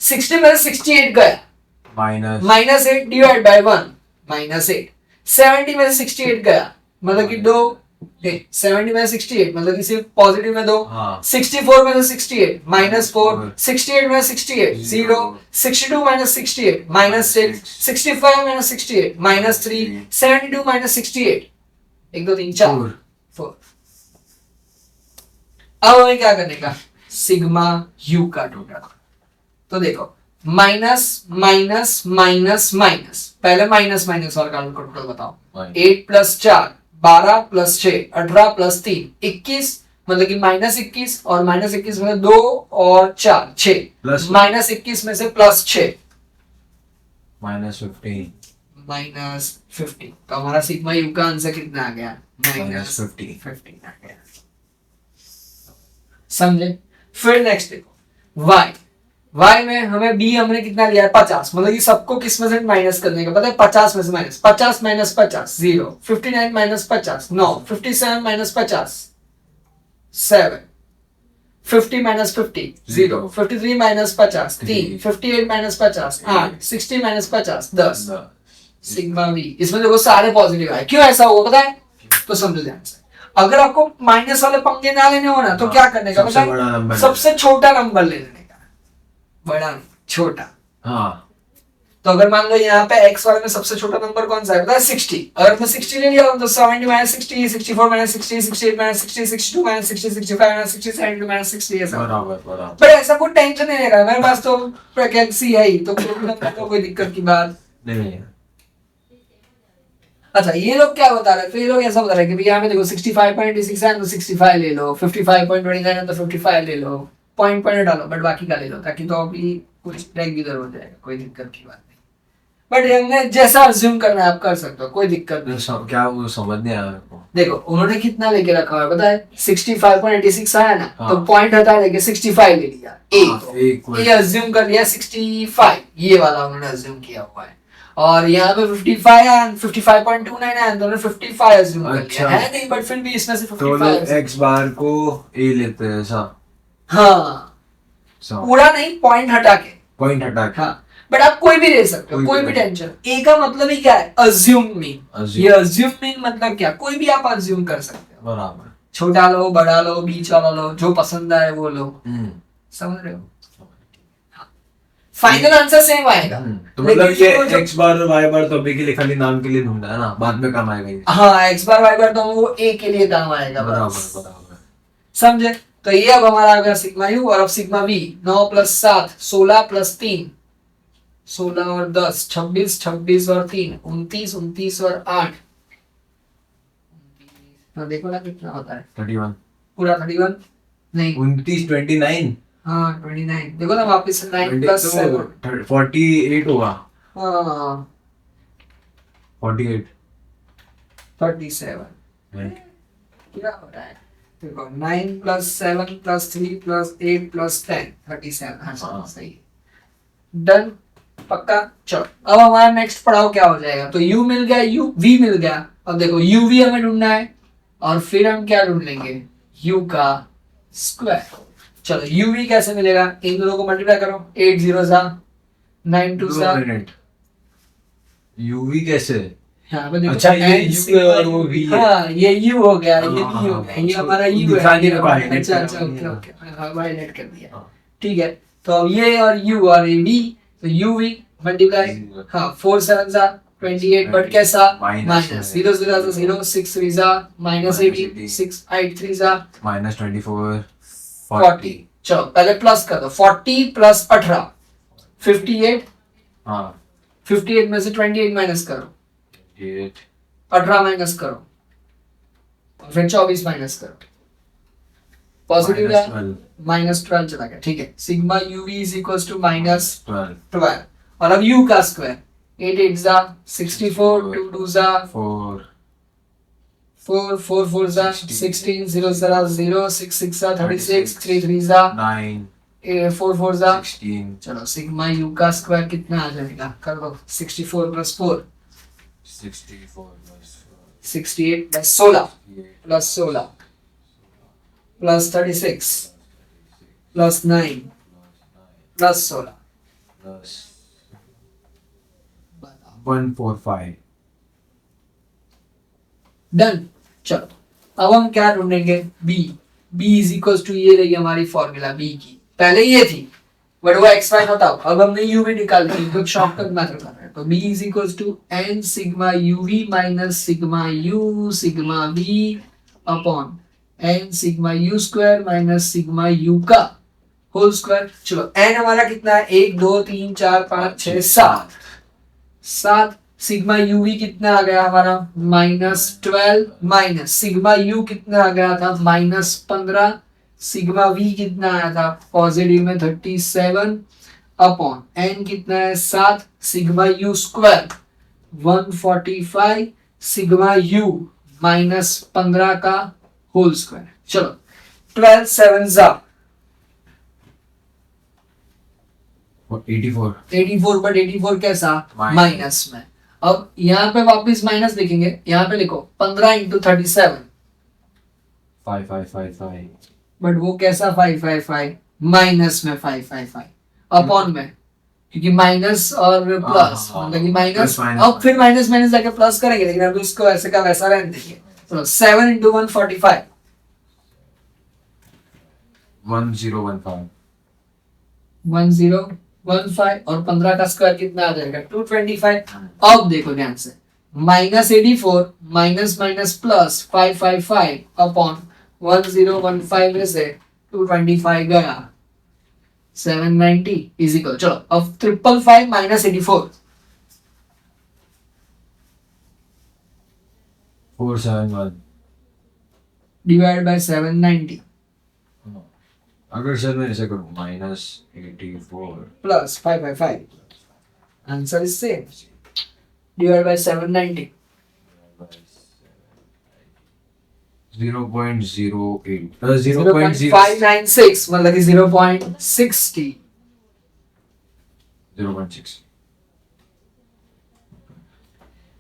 60 में से 68 गया, माइनस 8 डिवाइड बाय 1, माइनस 8, 70 में से 68 गया, मतलब कि 2, 70 में से 68 मतलब कि सिर्फ पॉजिटिव में 2, 64 में से 68 माइनस 4, 68 में से 68 0, 62 minus 68 minus 6, 65 minus 68 minus 3, 72 minus 68, 1 2 3 4 4। अब हमें क्या करने का, सिग्मा यू का टोटल। तो देखो माइनस माइनस माइनस माइनस, पहले माइनस माइनस वाला का टोटल बताओ, 8 प्लस 4 12 प्लस 6 18 प्लस 3 21, मतलब कि माइनस 21, और माइनस 21 में 2 और 4 6, माइनस 21 में से प्लस 6 माइनस 15, माइनस 50। तो हमारा सिग्मा यू का आंसर कितना आ गया, माइनस 50 आ गया। समझे? फिर नेक्स्ट देखो y, y में हमें b हमने कितना लिया है 50, मतलब कि सबको किस में से माइनस करने का पता है, 50 में से minus, 50 minus 50 0, 59 minus 50 9, 57 minus 50 7, 50 minus 50 0, 53 minus 50 3, 58 minus 50 8, 60 minus 50 10। Sigma v, इसमें देखो सारे पॉजिटिव आए, क्यों ऐसा हुआ पता है? तो समझो ध्यान से, अगर आपको माइनस वाले पंगे ना लेने हो ना, तो क्या करने का, मतलब सबसे छोटा नंबर ले लेने का, बड़ा नहीं छोटा। हाँ, तो अगर मान लो यहाँ पे x वाले में सबसे छोटा नंबर कौन सा है, पता है 60, अगर मैं 60 ले लिया तो 70 minus 60, 64 minus 60, 68 minus 60, 62 minus 60, 65 minus 60, 72 minus 60, ऐसा। बराबर। पर ऐसा कोई टेंशन नहीं लेगा, मेरे पास तो वैकेंसी है ही, तो कोई दिक्कत की बात नहीं। अच्छा, ये लोग क्या बता रहे हैं, तो ये लोग ऐसा बता रहे हैं कि यहाँ पे देखो 65.86 है तो 65 ले लो, 55.29 है तो 55 ले लो, पॉइंट डालो, बट बाकी का ले लो, ताकि तो अभी कुछ रेगुलर हो जाएगा, कोई दिक्कत की बात नहीं। बट हमने जैसा अज्यूम करना है आप कर सकते हो, कोई दिक्कत नहीं। क्या वो समझ नहीं आया मेरे को। देखो उन्होंने कितना लेके रखा है पता है, 65.86 आया ना, हाँ। तो पॉइंट हटा लेके 65 ले लिया, ये अज्यूम कर लिया 65, ये वाला उन्होंने अज्यूम किया हुआ है। और यहाँ पे 55 है, 55.29 है, तो 55 अज्यूम कर लिया है, नहीं बट फिर भी इसमें से 55 एक्स बार को ए लेते हैं ऐसा। हाँ, पूरा नहीं, पॉइंट हटा के। हाँ, बट आप कोई भी ले सकते हो, कोई भी टेंशन। ए का मतलब ही क्या है, अज्यूम मीन। ये अज्यूम मीन मतलब क्या, कोई भी आप अज्यूम कर सकते हो, बराबर। छोटा लो, बड़ा लो, बीच वाला लो, जो पसंद आए वो लो, समझ रहे हो? फाइनल आंसर सेम आएगा। तो मतलब ये एक्स बार और वाई बार तो अभी के लिए खाली नाम के लिए ढूंढना है ना, बाद में काम आएगा ये। हाँ, एक्स बार वाई बार तो वो ए के लिए काम आएगा, बराबर। समझे? तो ये अब हमारा आ गया सिग्मा यू, और अब सिग्मा वी, 9 प्लस 7 16 प्लस 3 16 और 10 26, 26 और 3 29, 29 और 8, देखो ना कितना होता है, 31 पूरा 31 नहीं, 29 29। हाँ 29, देखो ना वापस 9 प्लस 7 48 होगा। हाँ 48 37, क्या हो रहा है, देखो 9 प्लस 7 प्लस 3 प्लस 8 प्लस 10 37, हाँ सही है, डन, पक्का। चलो अब हमारा नेक्स्ट पड़ाव क्या हो जाएगा, तो u मिल गया, u v मिल गया, अब देखो u v हमें ढूंढना है, और फिर हम क्या ढूंढ लेंगे, u का स्क्वायर। चलो u v कैसे मिलेगा, इन दोनों को मल्टीप्लाई करो, 8 0 सा 9 2 सा, u v कैसे, हाँ देखो, अच्छा ये u है और वो v है, हाँ ये u हो गया, ये v हो गया, ये हमारा u है, अच्छा ओके हाँ हाईलाइट कर दिया, ठीक है। तो अब ये और u और ये v, तो u v मल्टीप्लाई, हाँ 4 7 सा 28, बट कैसा, माइनस 0 0 0, 6 3 सा माइनस 80, 6 8 3 सा माइनस 24 40। चलो पहले प्लस कर दो, 40 प्लस 18 58, हाँ 58 में से 28 माइनस करो, 18 माइनस करो, और फिर 24 माइनस करो, पॉजिटिव है, माइनस 12 चला गया, ठीक है। Sigma u v is equal to minus 12, और अब u का स्क्वायर, 8 8 जा 64, 2 2 जा 4 4 4 4 जा 16, 0 0 0, 6 6 जा 36, 3 3 जा 9, 4 4 जा 16। चलो सिग्मा u का स्क्वायर कितना आ जाएगा, कर दो, 64 plus 4 68 plus 16 plus 16 plus 36 plus 9 plus 16 plus 145। Done. चलो अब हम क्या ढूंढेंगे, b. B is equal to, ये रही हमारी फॉर्मूला बी की, पहले ये थी बट वो एक्स वाई होता, अब हमने यू भी निकाल दी क्योंकि शॉर्टकट मेथड कर रहे हैं। तो b is equal to n sigma u v minus sigma u sigma v upon n sigma u square minus sigma u का होल स्क्वायर। चलो एन हमारा कितना है, 1 2 3 4 5 6 7 7। सिग्मा यूवी कितना आ गया हमारा -12 माइनस सिग्मा यू कितना आ गया था -15। सिग्मा वी कितना आया था पॉजिटिव में 37 अपॉन एन कितना है 7 sigma u square 145 sigma you -15 का होल स्क्वायर। चलो 12 7 जा 84। 84 बट 84 कैसा Minus। माइनस में। अब यहाँ पे वापस माइनस लिखेंगे, यहाँ पे लिखो 15 इंटू 37 5555 बट वो कैसा 555 माइनस में 555 अपॉन में, क्योंकि माइनस और प्लस हाँ, मतलब कि माइनस, प्लस माइनस अब फिर माइनस माइनस जाके प्लस करेंगे, लेकिन अभी इसको वैसे का वैसा रहने देंगे। तो 7 इंटू 145 1015 1015 और 15 का स्क्वायर कितना आ जाएगा 225। अब देखो ध्यान से, -84 माइनस माइनस प्लस 555 अपॉन 1015 में से 225 गया 790 इज इक्वल। चलो अब 555 माइनस 84 471। डिवाइड बाय 790 अगर सर मैं ऐसे करूँ -84 plus 555 answer is same divide by 790 0.08 0.596 मतलब कि 0.60 0.6।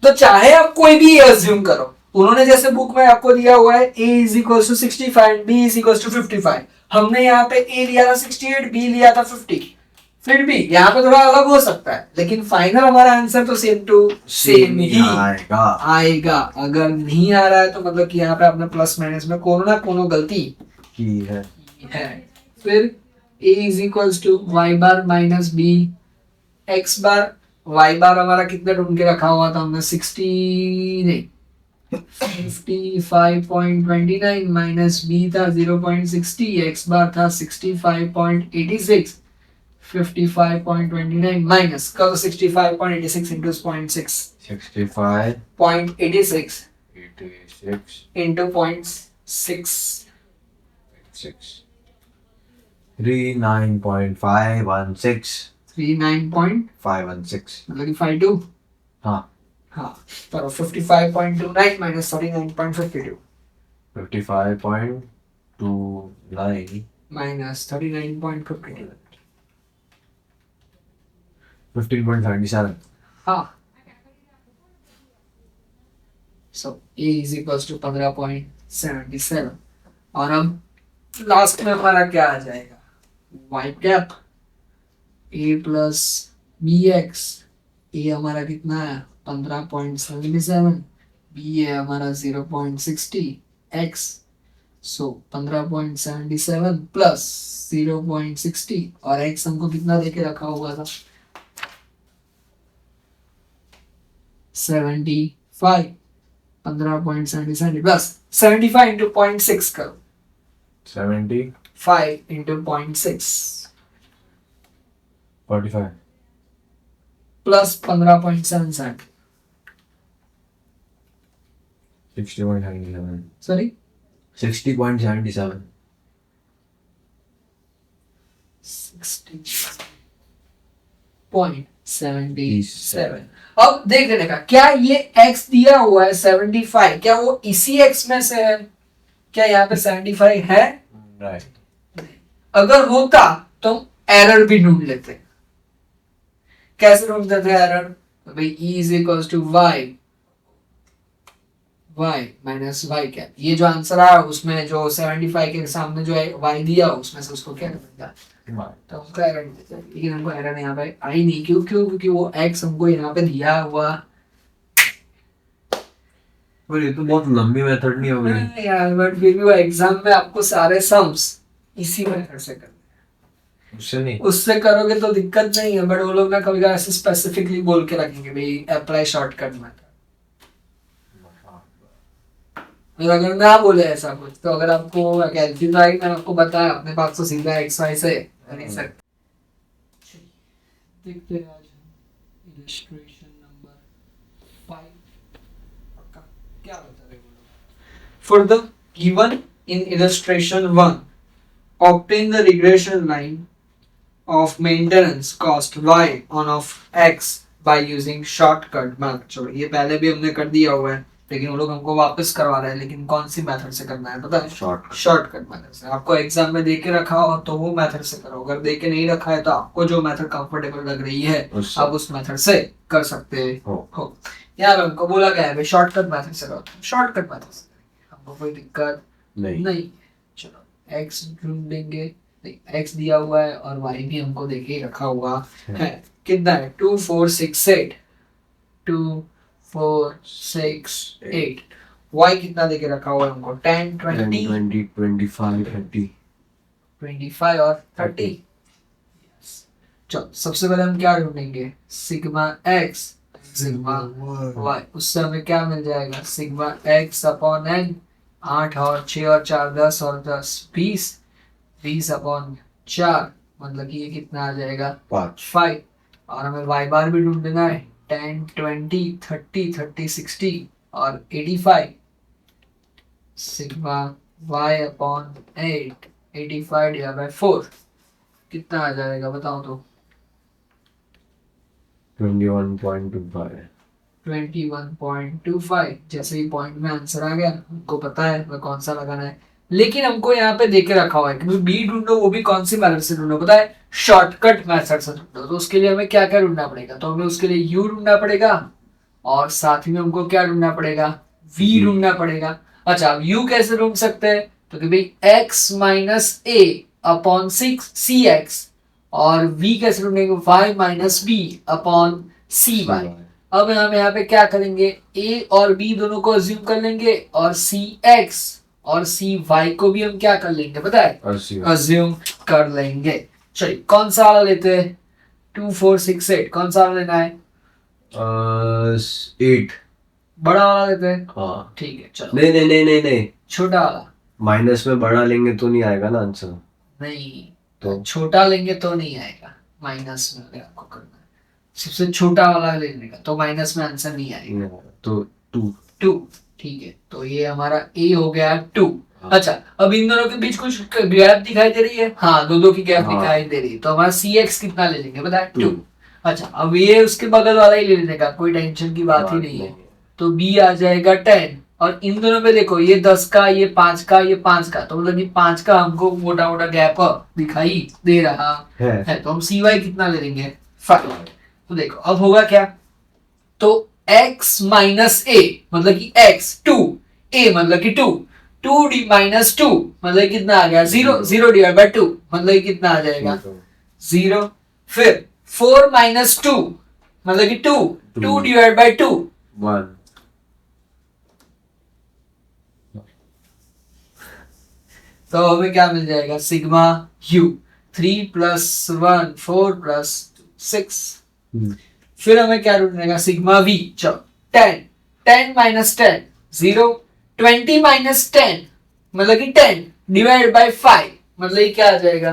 तो चाहे आप कोई भी अज्यूम करो, उन्होंने जैसे बुक में आपको दिया हुआ है a is equal to 65 and b is equal to 55, हमने यहाँ पे a लिया था 68 b लिया था 50, फिर भी यहाँ पे थोड़ा अलग हो सकता है, लेकिन फाइनल हमारा आंसर तो सेम टू सेम ही आएगा। अगर नहीं आ रहा है तो मतलब कि यहाँ पे आपने प्लस माइनस में कोनो ना कोनो गलती की है। फिर a is equal to y bar minus b x bar. Y bar हमारा कितना ढूंढ के रखा हुआ था हमने 60 नहीं 55.29 माइनस बी था 0.60, एक्स बार था 65.86, 55.29 माइनस करो 65.86 इंटू 0.6 65 0.86 86 इंटू 0.6 6 39.516 39.516 मतलब कि 52। हाँ हाँ करो 55.29 माइनस 39.52 55.29 माइनस 39.52 15.77। हाँ सो a इज इक्वल्स टू 15.77 और अब लास्ट में हमारा क्या आ जाएगा y cap a plus b x. a हमारा कितना है 15.77, b है हमारा 0.60 x, सो 15.77 प्लस 0.60 और x हमको कितना देके रखा हुआ था 75 15.77 प्लस 75 इंटू 0.6 करो 70 5 इंटू 0.6 45 प्लस 15.77 60.77 सॉरी 60.77 60.77। अब देख लेने का, क्या ये x दिया हुआ है 75, क्या वो इसी x में से है? क्या यहाँ पे 75 है? राइट। अगर होता तो एरर भी ढूंढ लेते। कैसे ढूंढते थे एरर? भाई e is equal to y y minus y cap. ये जो आंसर आया उसमें जो 75 के सामने जो है y दिया उसमें से उसको क्या करेगा, तो उसका एरर नहीं देता। लेकिन हमको एरर यहाँ पे आई नहीं, क्योंकि वो x हमको यहाँ पे दिया हुआ पर ये तो बहुत लंबी मेथड नहीं हो गई यार, बट फिर भी वो एग्जाम में आपको सारे सम्स इसी मेथड से करने हैं। उससे नहीं। उससे करोगे तो दिक्कत नहीं है, बट वो लोग ना कभी कभी ऐसे स्पेसिफिकली बोल के रखेंगे भाई अप्लाई शॉर्टकट मेथड। अगर ना बोले ऐसा कुछ, तो अगर आपको कैलकुलेट मैंने आपको बताया अपने पास तो सीधा एक्स वाई से नहीं सकते। देखते हैं आज हम इलस्ट्रेशन नंबर 5 का क्या बता रहे हैं। For the given in illustration 1 obtain the regression line of maintenance cost y on of x by using shortcut method। चलो ये पहले भी हमने कर दिया हुआ है, लेकिन वो लोग हमको वापस करवा रहे हैं। लेकिन कौन सी मेथड से करना है पता है? शॉर्टकट मेथड से। आपको एग्जाम में दे के रखा हो तो वो मेथड से करो, अगर दे के नहीं रखा है तो आपको जो मेथड कंफर्टेबल लग रही है आप उस मेथड से कर सकते हो। यहाँ पे हमको बोला गया है शॉर्टकट मेथड से करो, शॉर्टकट मेथड से हमको कोई दिक्कत नहीं। चलो एक्स ढूंढेंगे, एक्स दिया हुआ है और वाई भी हमको देके रखा हुआ है। कितना है? 2 4 6 8 2 4 6 8। y कितना देके रखा हुआ है हमको? 10 20 25 30 25 और 30। चलो सबसे पहले हम क्या ढूंढेंगे? Sigma x sigma y। उससे हमें क्या मिल जाएगा? Sigma x upon n। 8 और 6 और 4 10 और 10 20 20 अपॉन 4 मतलब कि ये कितना आ जाएगा? 5। और हमें y बार भी ढूंढना है। 10 20 30 30 60 और 85। Sigma y upon 8 85 divide by 4 कितना आ जाएगा बताओ तो? 21.25 21.25। जैसे ही पॉइंट में आंसर आ गया हमको पता है हमें कौन सा लगाना है। लेकिन हमको यहाँ पे देके रखा हुआ है कि बी ढूंढो, वो भी कौन सी मेथड से ढूंढो पता है? शॉर्टकट मेथड से ढूंढो। तो उसके लिए हमें क्या क्या ढूंढना पड़ेगा? तो हमें उसके लिए u ढूंढना पड़ेगा और साथ ही में हमको क्या ढूंढना पड़ेगा? v ढूंढना पड़ेगा। अच्छा अब u कैसे ढूंढ सकते हैं? तो कि भाई x minus a upon 6 cx। और v कैसे ढूंढेंगे? y minus b upon cy। अब हम यहाँ पे क्या करेंगे? a और b दोनों को अज्यूम कर लेंगे और cx और cy को भी हम क्या कर लेंगे पता है? अज्यूम कर लेंगे। चलिए कौन सा वाला लेते हैं? 2 4 6 8 कौन सा वाला लेना है? 8 बड़ा वाला लेते हैं। हाँ ठीक है चलो। नहीं छोटा वाला माइनस में बड़ा लेंगे तो नहीं आएगा ना आंसर। नहीं, तो छोटा लेंगे तो नहीं आएगा। माइनस में अगर आपको करना है सबसे छोटा वाला लेने का तो माइनस में आंसर नहीं आएगा। तो 2। ठीक है तो ये हमारा a हो गया 2। अच्छा अब इन दोनों के बीच कुछ गैप दिखाई दे रही है? हाँ दो की गैप दिखाई दे रही है। तो हमारा cx कितना ले लेंगे पता है? 2। अच्छा अब ये उसके बगल वाला ही ले लेने का, कोई टेंशन की बात ही नहीं है। तो b आ जाएगा 10 और इन दोनों में देखो ये 10 का ये 5 का ये 5 का, तो मतलब ये 5 का हमको मोटा मोटा गैप दिखाई दे रहा है। तो हम cy कितना ले लेंगे? 5। तो देखो अब होगा क्या? तो x माइनस a मतलब कि x 2 a मतलब कि 2 2d माइनस 2 मतलब कितना आ गया? 0 0 डिवाइड बाय 2 मतलब कितना आ जाएगा? 0। फिर 4 माइनस 2 मतलब कि 2 2 डिवाइड बाय 2 1। तो हमें क्या मिल जाएगा? Sigma u 3 plus 1 4 plus 6। फिर हमें क्या ढूंढने का? Sigma v। चलो 10 माइनस 10 0 20 माइनस 10 मतलब कि 10 डिवाइड बाय 5 मतलब ये क्या आ जाएगा?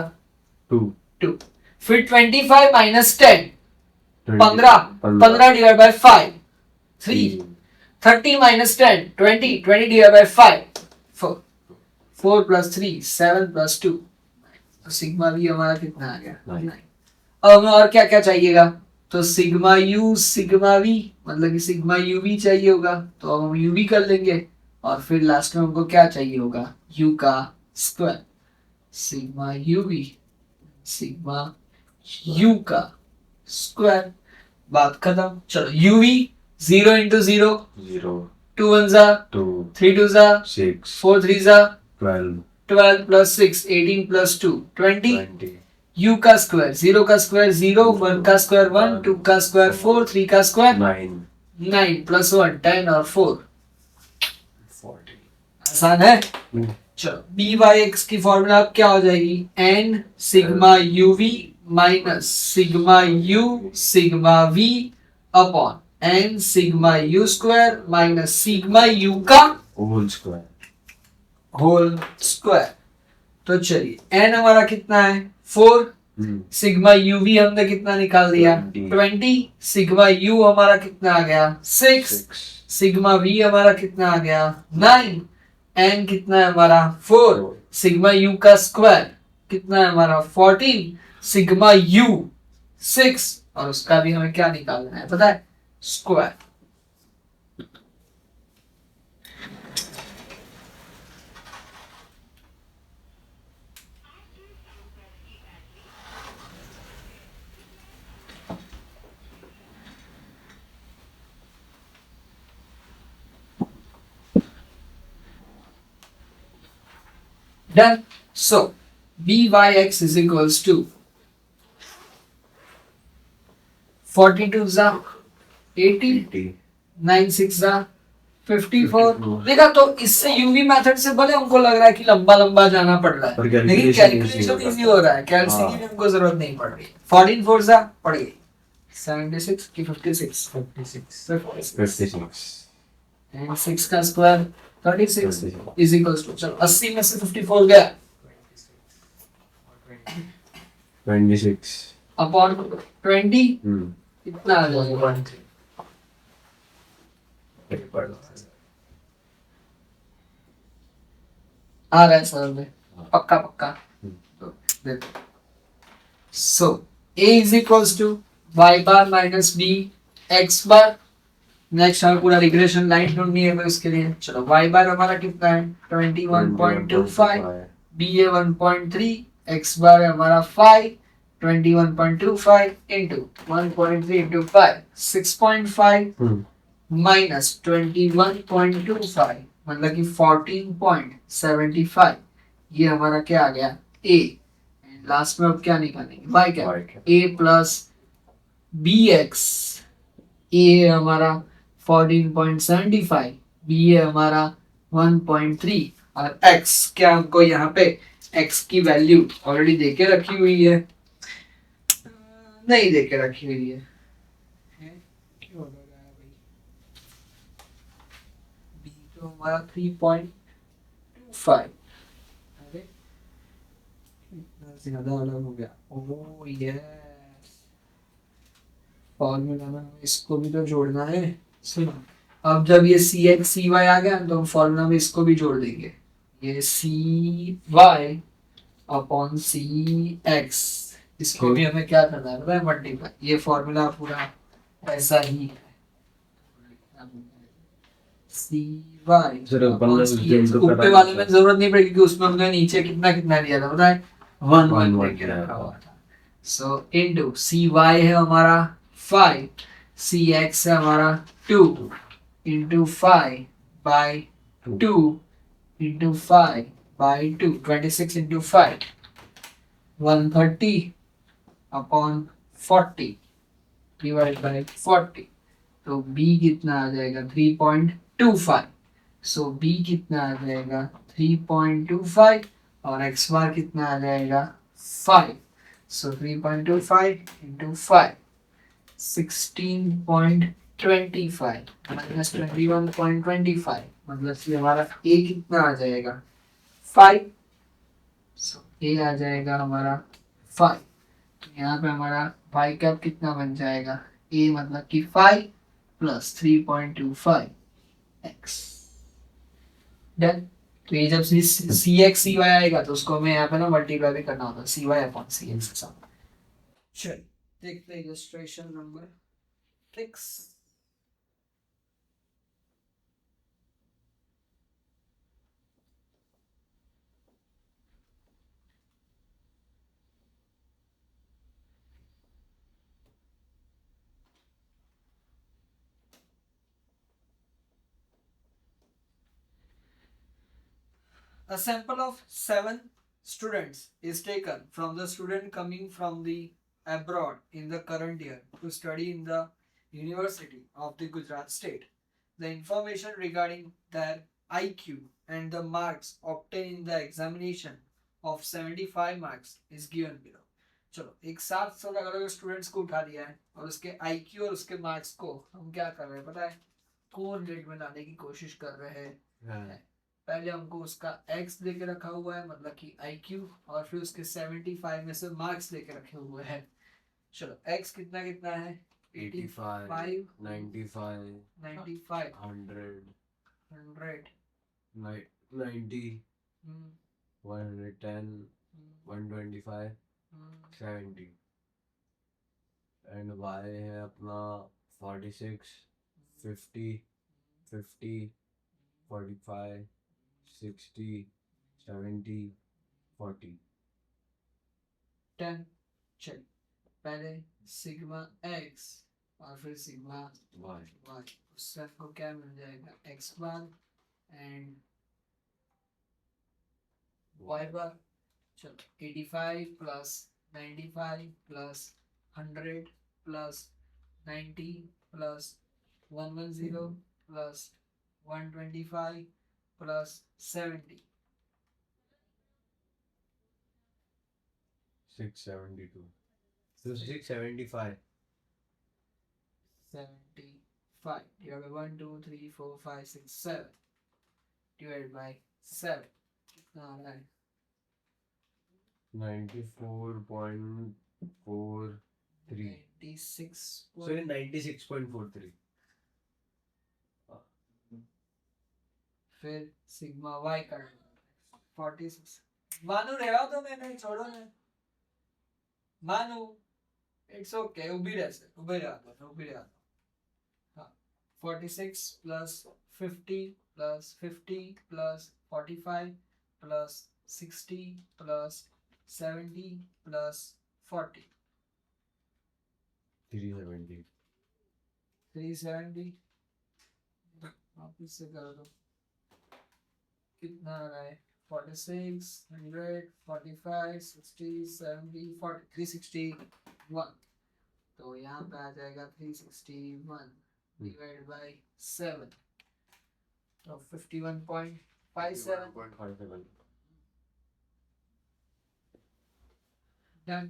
2। फिर 25 minus 10 15 divide by 5 3। 30 minus 10 20 divide by 5 4 plus 3 7 plus 2। तो सिग्मा v हमारा कितना आ गया? 9। अब हमें और क्या क्या चाहिएगा? तो सिग्मा u सिग्मा v मतलब कि सिग्मा uv चाहिए होगा, तो अब हम uv कर लेंगे। और फिर लास्ट में हमको क्या चाहिए होगा? u का square. Sigma uv sigma u का स्क्वायर। बात खत्म। चलो uv 0 इंटू 0 2 1 जा 2, 3 2 जा 6, 4 3 जा 12, 12 plus 6 18 plus 2 20 20, u का स्क्वायर 0 का स्क्वायर 0 1 का स्क्वायर 1 2 का स्क्वायर 4 3 का स्क्वायर 9, 9 plus 1 10 और 4 40. आसान है। चलो बी वाई एक्स की फॉर्मूला अब क्या हो जाएगी n sigma u v minus sigma u sigma v upon n sigma u square minus sigma u का Whole square. Whole square. तो चलिए एन हमारा कितना है 4 Hmm. सिग्मा यू वी हमने कितना निकाल दिया 20. 20 सिग्मा यू हमारा कितना आ गया 6 6. सिग्मा वी हमारा कितना आ गया 9 एन कितना है हमारा 4 सिग्मा यू का स्क्वायर कितना है हमारा 14 सिग्मा यू 6 और उसका भी हमें क्या निकालना है पता है square. Done. So byx is equals to 42 जा 80 80. 9 6 जा 54 देखा। तो इससे यूवी मेथड से भले हमको लग रहा है कि लंबा लंबा जाना पड़ रहा पर है लेकिन कैलकुलेशन इजी हो रहा है कैलसी की भी हमको जरूरत नहीं पड़ रही। 14 4 जा पड़ गई 76 की 56 56. एंड 6 का स्क्वायर 36 इज इक्वल्स टू चलो 80 में से 54 गया 26. Upon 20 Hmm. कितना आ जाएगा आ रहा है सर में पक्का पक्का। तो देखो so a is equals to y bar minus b x bar. Next हमें पूरा रिग्रेशन लाइन ढूंढनी है उसके लिए। चलो y बार हमारा कितना है 21.25 b है 1.3 x बार है हमारा 5 21.25 into 1.3 into 5 6.5 Hmm. माइनस 21.25 मतलब कि 14.75 ये हमारा क्या आ गया a। लास्ट में अब क्या निकालेंगे y क्या Y क्या? a plus b x a है हमारा 14.75 b है हमारा 1.3 और x क्या हमको यहाँ पे x की वैल्यू ऑलरेडी देके रखी हुई है नहीं देके रखी हुई है क्यों लग रहा है भाई b तो हमारा 3.25 अरे इतना ज्यादा अलग हो गया ओह यस फॉर्मूला में हमें इसको भी तो जोड़ना है। सुनो अब जब ये सी एक्स सी वाई आ गया तो हम फॉर्मूला में इसको भी जोड़ देंगे ये सी वाई अपॉन सी एक्स इसको भी हमें क्या करना है पता है मल्टीप्लाई। ये फॉर्मूला पूरा ऐसा ही है सी वाई सर, ऊपर में जो ऊपर करा वाले था। में जरूरत नहीं पड़ेगी क्योंकि उसमें हमने नीचे कितना कितना दिया था पता है 1 One 1 one लेके दिया रखा था। हुआ था। सो इनटू सी वाई है हमारा 5 सी एक्स है हमारा 2 into 5 by 2 into 5 by 2 26 into 5 130 upon 40 divide by 40 तो b कितना आ जाएगा 3.25 सो b कितना आ जाएगा 3.25 और x बार कितना आ जाएगा 5 सो 3.25 इंटू 5 16.25 माइनस 21.25 मतलब कि हमारा a कितना आ जाएगा 5 सो a आ जाएगा हमारा 5 तो यहाँ पे हमारा y कैप कितना बन जाएगा a मतलब कि 5 प्लस 3.25 x डन। तो ये जब सी एक्स सी वाई आएगा तो उसको हमें यहाँ पे ना मल्टीप्लाई भी करना होगा सी वाई अपॉन सी एक्स के साथ। चलिए देखते हैं illustration number 6। A sample of 7 students is taken from the student coming from the abroad in the current year to study in the University of the Gujarat state. The information regarding their IQ and the marks obtained in the examination of 75 marks is given below. चलो एक साथ सब अलग अलग students को उठा लिया है और उसके आईक्यू और उसके मार्क्स को हम क्या कर रहे हैं पता है, कोरिलेट में लाने की कोशिश कर रहे हैं। पहले हमको उसका x दे के रखा हुआ है मतलब कि IQ, और फिर उसके 75 में से मार्क्स दे के रखे हुए हैं। चलो x कितना कितना है 85, 95, 95, 100, 100, 90, हम्म, 110, 125, 70 एंड y है अपना 46, 50, 50, 45, 60, 70, 40। 10। चल पहले सिग्मा x और फिर सिग्मा y y, उससे हमको क्या मिल जाएगा x बार एंड y बार। चलो 85 plus 95 plus 100 plus 90 plus 110 plus 125 plus 70 672 so 675 75 divided by 1 2 3 4 5 6 7 divided by 7 कितना आ रहा है 94.43 96 sorry 96.43 फिर सिग्मा y का 46। मानू रहवा तो मैंने छोड़ो ना मानू इट्स ओके उभी रहा दो हाँ 46 plus 50 plus 50 plus 45 plus 60 plus 70 plus 40 370 370 वापिस से कर दो कितना आ रहा है 46 100 45 60 70 40 361 तो यहाँ पे आ जाएगा 361 डिवाइड बाय 7 तो 51.57 51.57 डन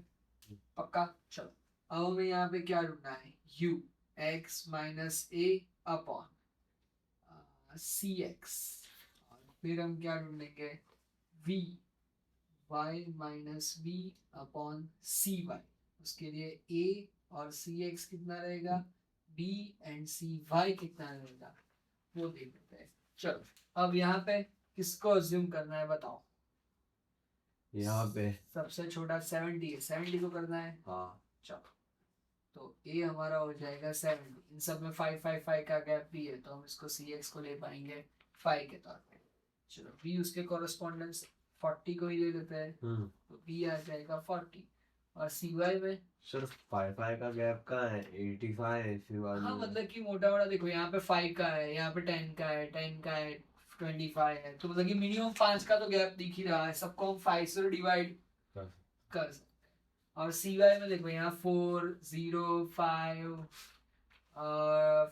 पक्का। चलो अब हमें यहाँ पे क्या ढूंढना है u x minus a upon c x, और फिर हम क्या ढूंढेंगे v y minus v upon c y. उसके लिए a और सी एक्स कितना रहेगा b एंड सी वाई कितना रहेगा वो देख लेते हैं। चलो अब यहाँ पे किसको अज्यूम करना है बताओ। यहाँ पे सबसे छोटा 70 है, 70 को करना है। हाँ चलो तो a हमारा हो जाएगा 70, इन सब में 5 5 5 का गैप भी है तो हम इसको सी एक्स को ले पाएंगे 5 के तौर पे। चलो b उसके कॉरेस्पॉन्डेंस 40 को ही ले लेते हैं तो b आ जाएगा 40, और सी वाई में सिर्फ 5 का गैप का है 85 फिर बाद हाँ में मतलब कि मोटा मोटा देखो यहाँ पे 5 का है, यहाँ पे 10 का है, 10 का है, 25 है, तो मतलब कि मिनिमम 5 का तो गैप दिख ही रहा है। सबको हम 5 से डिवाइड कर सकते हैं। और सी वाई में देखो यहाँ 4 0 5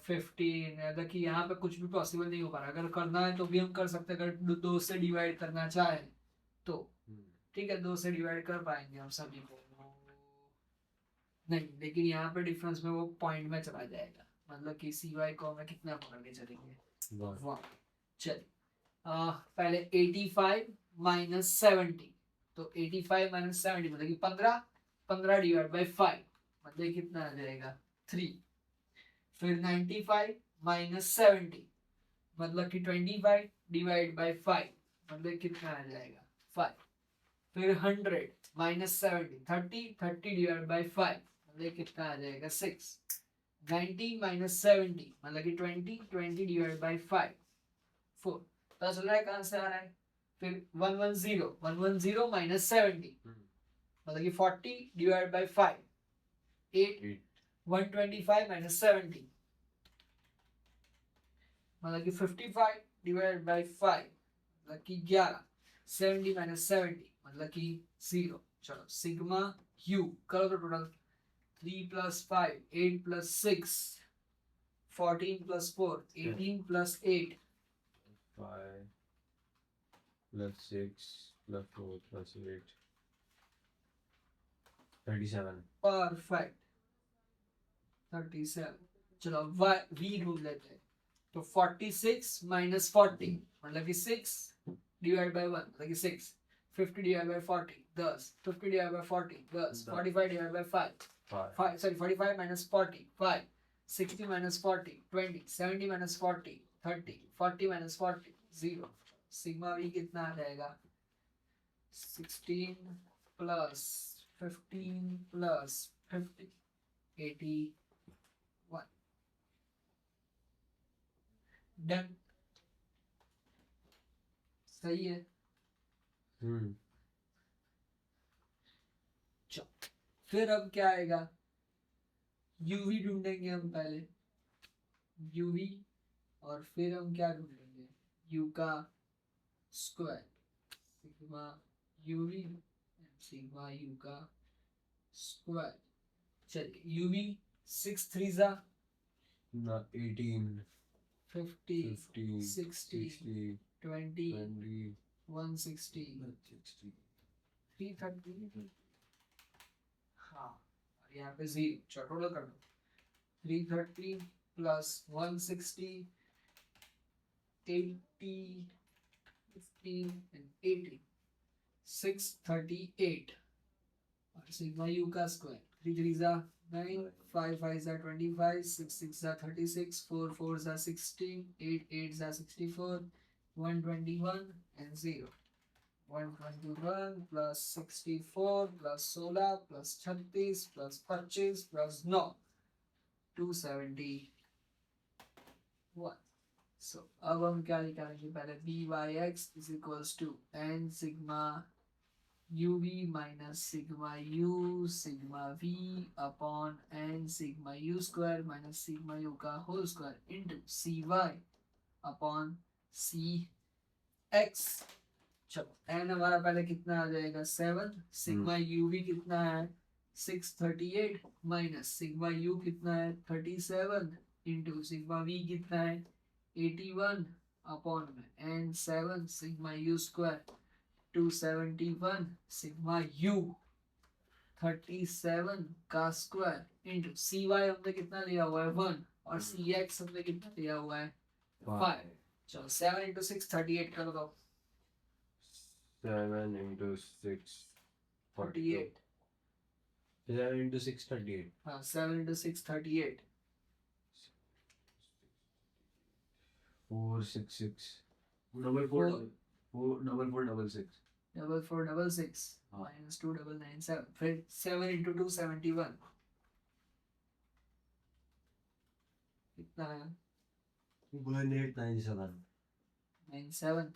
15, मतलब कि यहाँ पे कुछ भी पॉसिबल नहीं हो पा रहा। अगर करना है तो भी हम कर सकते हैं, अगर 2 से डिवाइड करना चाहे तो ठीक है 2 से डिवाइड कर पाएंगे हम सभी को नहीं, लेकिन यहाँ पे डिफरेंस में वो पॉइंट में चला जाएगा, मतलब कि सी वाई को हमें कितना पकड़ के चलेंगे 1। चलिए पहले 85 माइनस 70, तो 85 माइनस 70 मतलब कि 15 डिवाइड बाई 5 मतलब कितना आ जाएगा 3। फिर 95 माइनस 70 मतलब कि 25 डिवाइड बाई 5 मतलब कितना आ जाएगा 5। फिर 100 माइनस 70 30 डिवाइड बाई 5 मतलब कितना आ जाएगा 6। 90 माइनस 70 मतलब कि 20 डिवाइड बाई 5 4। पता चल रहा है कहाँ से आ रहा है। फिर 110 माइनस 70 मतलब कि 40 डिवाइड बाई 5 8। 125 माइनस 70 मतलब कि 55 डिवाइड बाई 5 मतलब कि 11। 70 माइनस 70 मतलब कि 0। चलो सिग्मा यू करो तो total 3 plus 5 8 plus 6 14 plus 4 18 plus 8 5 plus 6 plus 4 plus 8 37 perfect 37। चलो वी ढूंढ लेते हैं। तो 46 माइनस 40 मतलब कि 6 डिवाइड बाय 1 मतलब कि 6 50 divide by 40 10 50 divide by 40 10 45 divide by 5 5 5 sorry 45 minus 40 5 60 minus 40 20 70 minus 40 30 40 minus 40 0। Sigma we कितना आ जाएगा 16 प्लस 15 प्लस 50 81 डन। सही है। हम्म चलो फिर अब क्या आएगा यूवी ढूंढेंगे हम पहले यूवी और फिर हम क्या ढूंढेंगे यू का square sigma UV sigma u का स्क्वायर। चलिए यूवी 6 3 जा 18 50 50 60 60 20 20 160 60 330 हाँ और यहाँ पे 0 चटोला कर दो 330 प्लस 160 80 15 and 80 638 और सिग्मा यू का स्क्वायर 3 3 जा 9 5 5 जा 25 6 6 जा 36 4 4 जा 16 8 8 जा 64 121 and 0 121 plus 64 plus 16 plus 36 plus 25 plus 9 271। So अब हम क्या निकालेंगे पहले b y x is equals to n sigma u v minus sigma u sigma v upon n sigma u square minus sigma u का whole square into c y upon c x. चलो n हमारा पहले कितना आ जाएगा 7 sigma you भी कितना है 638 माइनस सिग्मा यू कितना है 37 इंटू सिग्मा वी कितना है 81 अपॉन में n 7 sigma u square 271 sigma u 37 का स्क्वायर इंटू सी वाई हमने कितना लिया हुआ है 1 और सी एक्स हमने कितना लिया हुआ है 5। चलो 7 इंटू 6 38 कर दो 7 into 6 38 7 into 6 38 हाँ 7 into 6 38 466 double four double four double four double six 4466 हाँ। minus 2997 फिर 7 into 2 71 कितना है 1897 97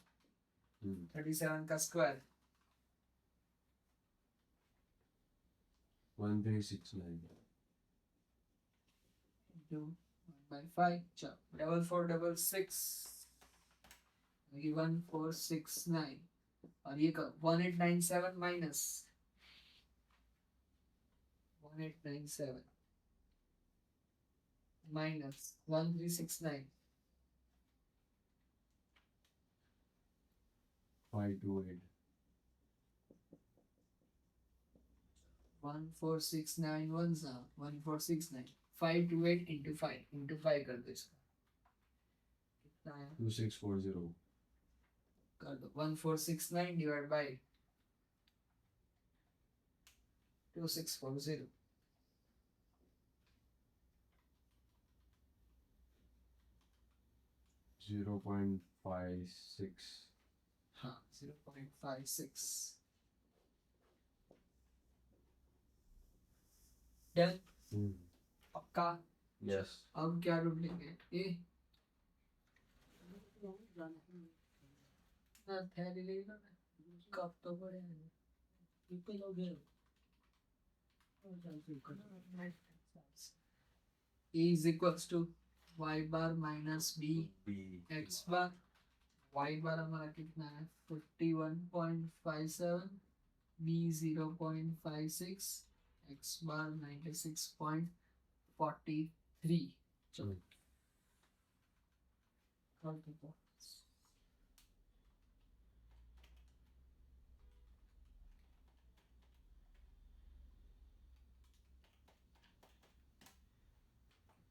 37 का स्क्वायर 1369 into 1 by 5 चलो 4466 ये 1469 और ये 1897 माइनस 1897 माइनस 1369 528 1469 वन सा 1469 528 into 5 कर दो इसका कितना है 2640 कर दो 1469 डिवाइड बाय 2640 0.56 हाँ 0.56 डन पक्का। yes अब क्या ढूंढेंगे ये ना थैली लेगा ना कप तो बड़े हैं कितने लोग हैं E is equals to y bar minus b b x bar y bar हमारा कितना है 51.57, बी 0.56, एक्स बार 96.43। चलो कर दो।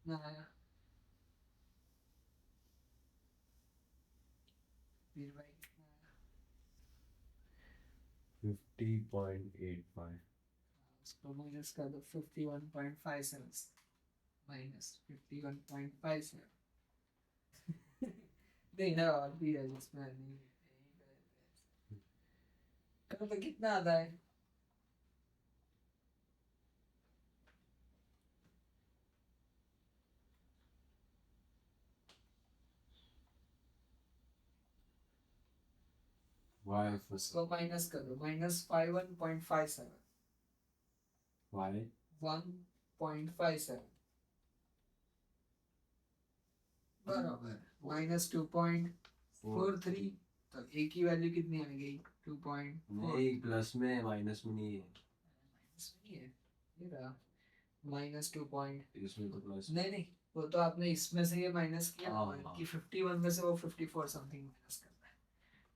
कितना आया फिर भाई कितना आया 50.85 उसको माइनस कर दो 51.57 माइनस 51.57 नहीं ना और भी है जिसमें नहीं कल तो कितना आता है y उसको माइनस कर दो माइनस 51.57 y 1.57 बराबर माइनस 2.43 तो ए की वैल्यू कितनी आ गई 2.4 नहीं प्लस में माइनस में नहीं है माइनस नहीं है ये रहा माइनस 2 पॉइंट इसमें तो प्लस नहीं नहीं वो तो आपने इसमें से ये माइनस किया हाँ। कि 51 में से वो 54 समथिंग माइनस करना है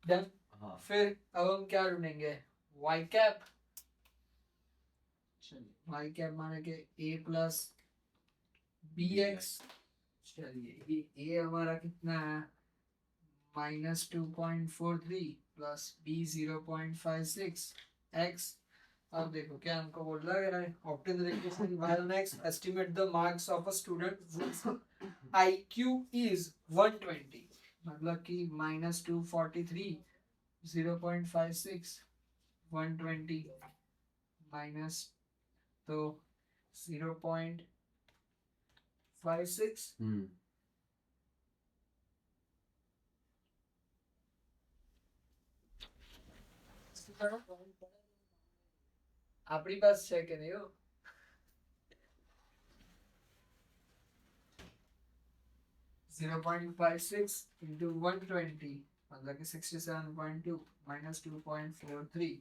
डन हाँ फिर अब हम क्या ढूंढेंगे वाई कैप चलिए वाई कैप माने के ए प्लस बी एक्स चलिए ये ए हमारा कितना है माइनस 2.43 प्लस बी 0.56 एक्स अब देखो क्या हमको बोल रहा है obtain the equation y next estimate the marks of a student whose IQ is 120 मतलब कि माइनस 243 0.56 120 माइनस तो 0.56 આપણી પાસે છે કે નહીં હો 0.56 into 120 मतलब कि 67.2 minus 2.43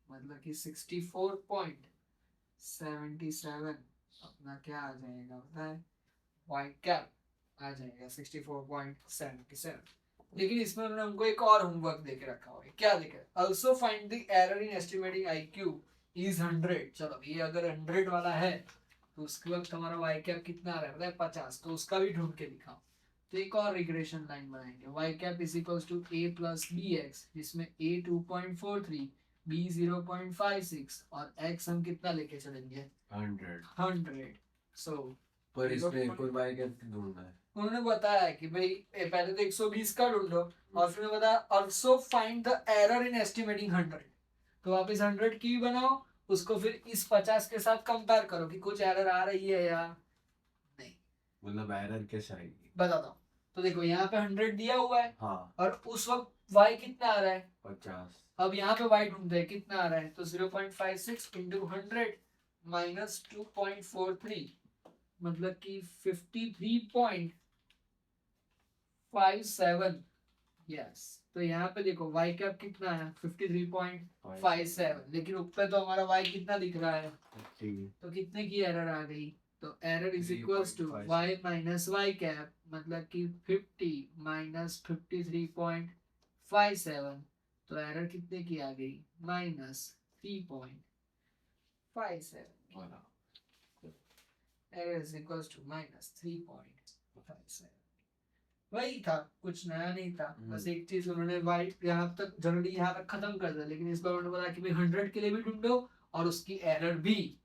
मतलब कि 64.77 अपना क्या आ जाएगा पता है वाई कैप आ जाएगा 64.77 लेकिन इसमें उन्होंने हमको एक और होमवर्क देके रखा हुआ है क्या देखे also find the error in estimating IQ is 100 चलो ये अगर 100 वाला है तो उसके वक्त हमारा वाई कैप कितना आ रहा है पता है 50 तो उसका भी ढूंढ के दिखाओ तो एक और रिग्रेशन लाइन बनाएंगे y cap is equals to a plus b x जिसमें ए 2.43 बी 0.56 और एक्स हम कितना लेके चलेंगे 100 सो पर इसमें एक और y कैसे ढूंढना है उन्होंने बताया है कि भाई पहले तो 120 का ढूंढो और फिर बताया also find the error in estimating 100 तो वापस 100 की भी बनाओ उसको फिर इस 50 के साथ कंपेयर करो कि कुछ एरर आ रही है या नहीं मतलब एरर कैसे आएगी बताता हूँ तो देखो यहाँ पे 100 दिया हुआ है हाँ और उस वक्त y कितना आ रहा है 50 अब यहाँ पे y ढूंढते हैं कितना आ रहा है तो 0.56 इंटू 100 माइनस 2.43 मतलब कि 53.57 यस तो यहाँ पे देखो y कैप कितना है 53.57 लेकिन ऊपर तो हमारा y कितना दिख रहा है ठीक है तो कितने की एरर आ गई तो error is equals to 3.57 y minus y cap मतलब कि 50 माइनस 53.57 तो एरर कितने की आ गई minus 3.57 voilà error is equals to minus 3.57 वही था कुछ नया नहीं था बस एक चीज उन्होंने वाइट यहाँ तक जनरली यहाँ तक खत्म कर दिया लेकिन इस बार उन्होंने बताया कि भाई 100 के लिए भी ढूंढो और उसकी एरर भी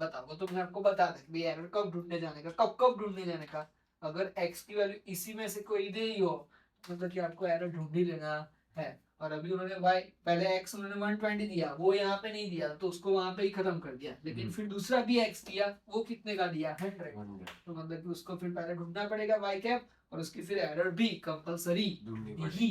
बताओ तो मैं आपको बता दें कि एरर कब ढूंढने जाने का कब कब ढूंढने जाने का अगर x की वैल्यू इसी में से कोई दे ही हो मतलब कि आपको एरर ढूंढ ही लेना है और अभी उन्होंने y पहले x उन्होंने 120 दिया वो यहाँ पे नहीं दिया तो उसको वहां पे ही खत्म कर दिया लेकिन फिर दूसरा भी x दिया वो कितने का दिया 100 तो मतलब कि उसको फिर पहले ढूंढना पड़ेगा y कैप और उसकी फिर एरर भी कंपलसरी ढूंढनी ही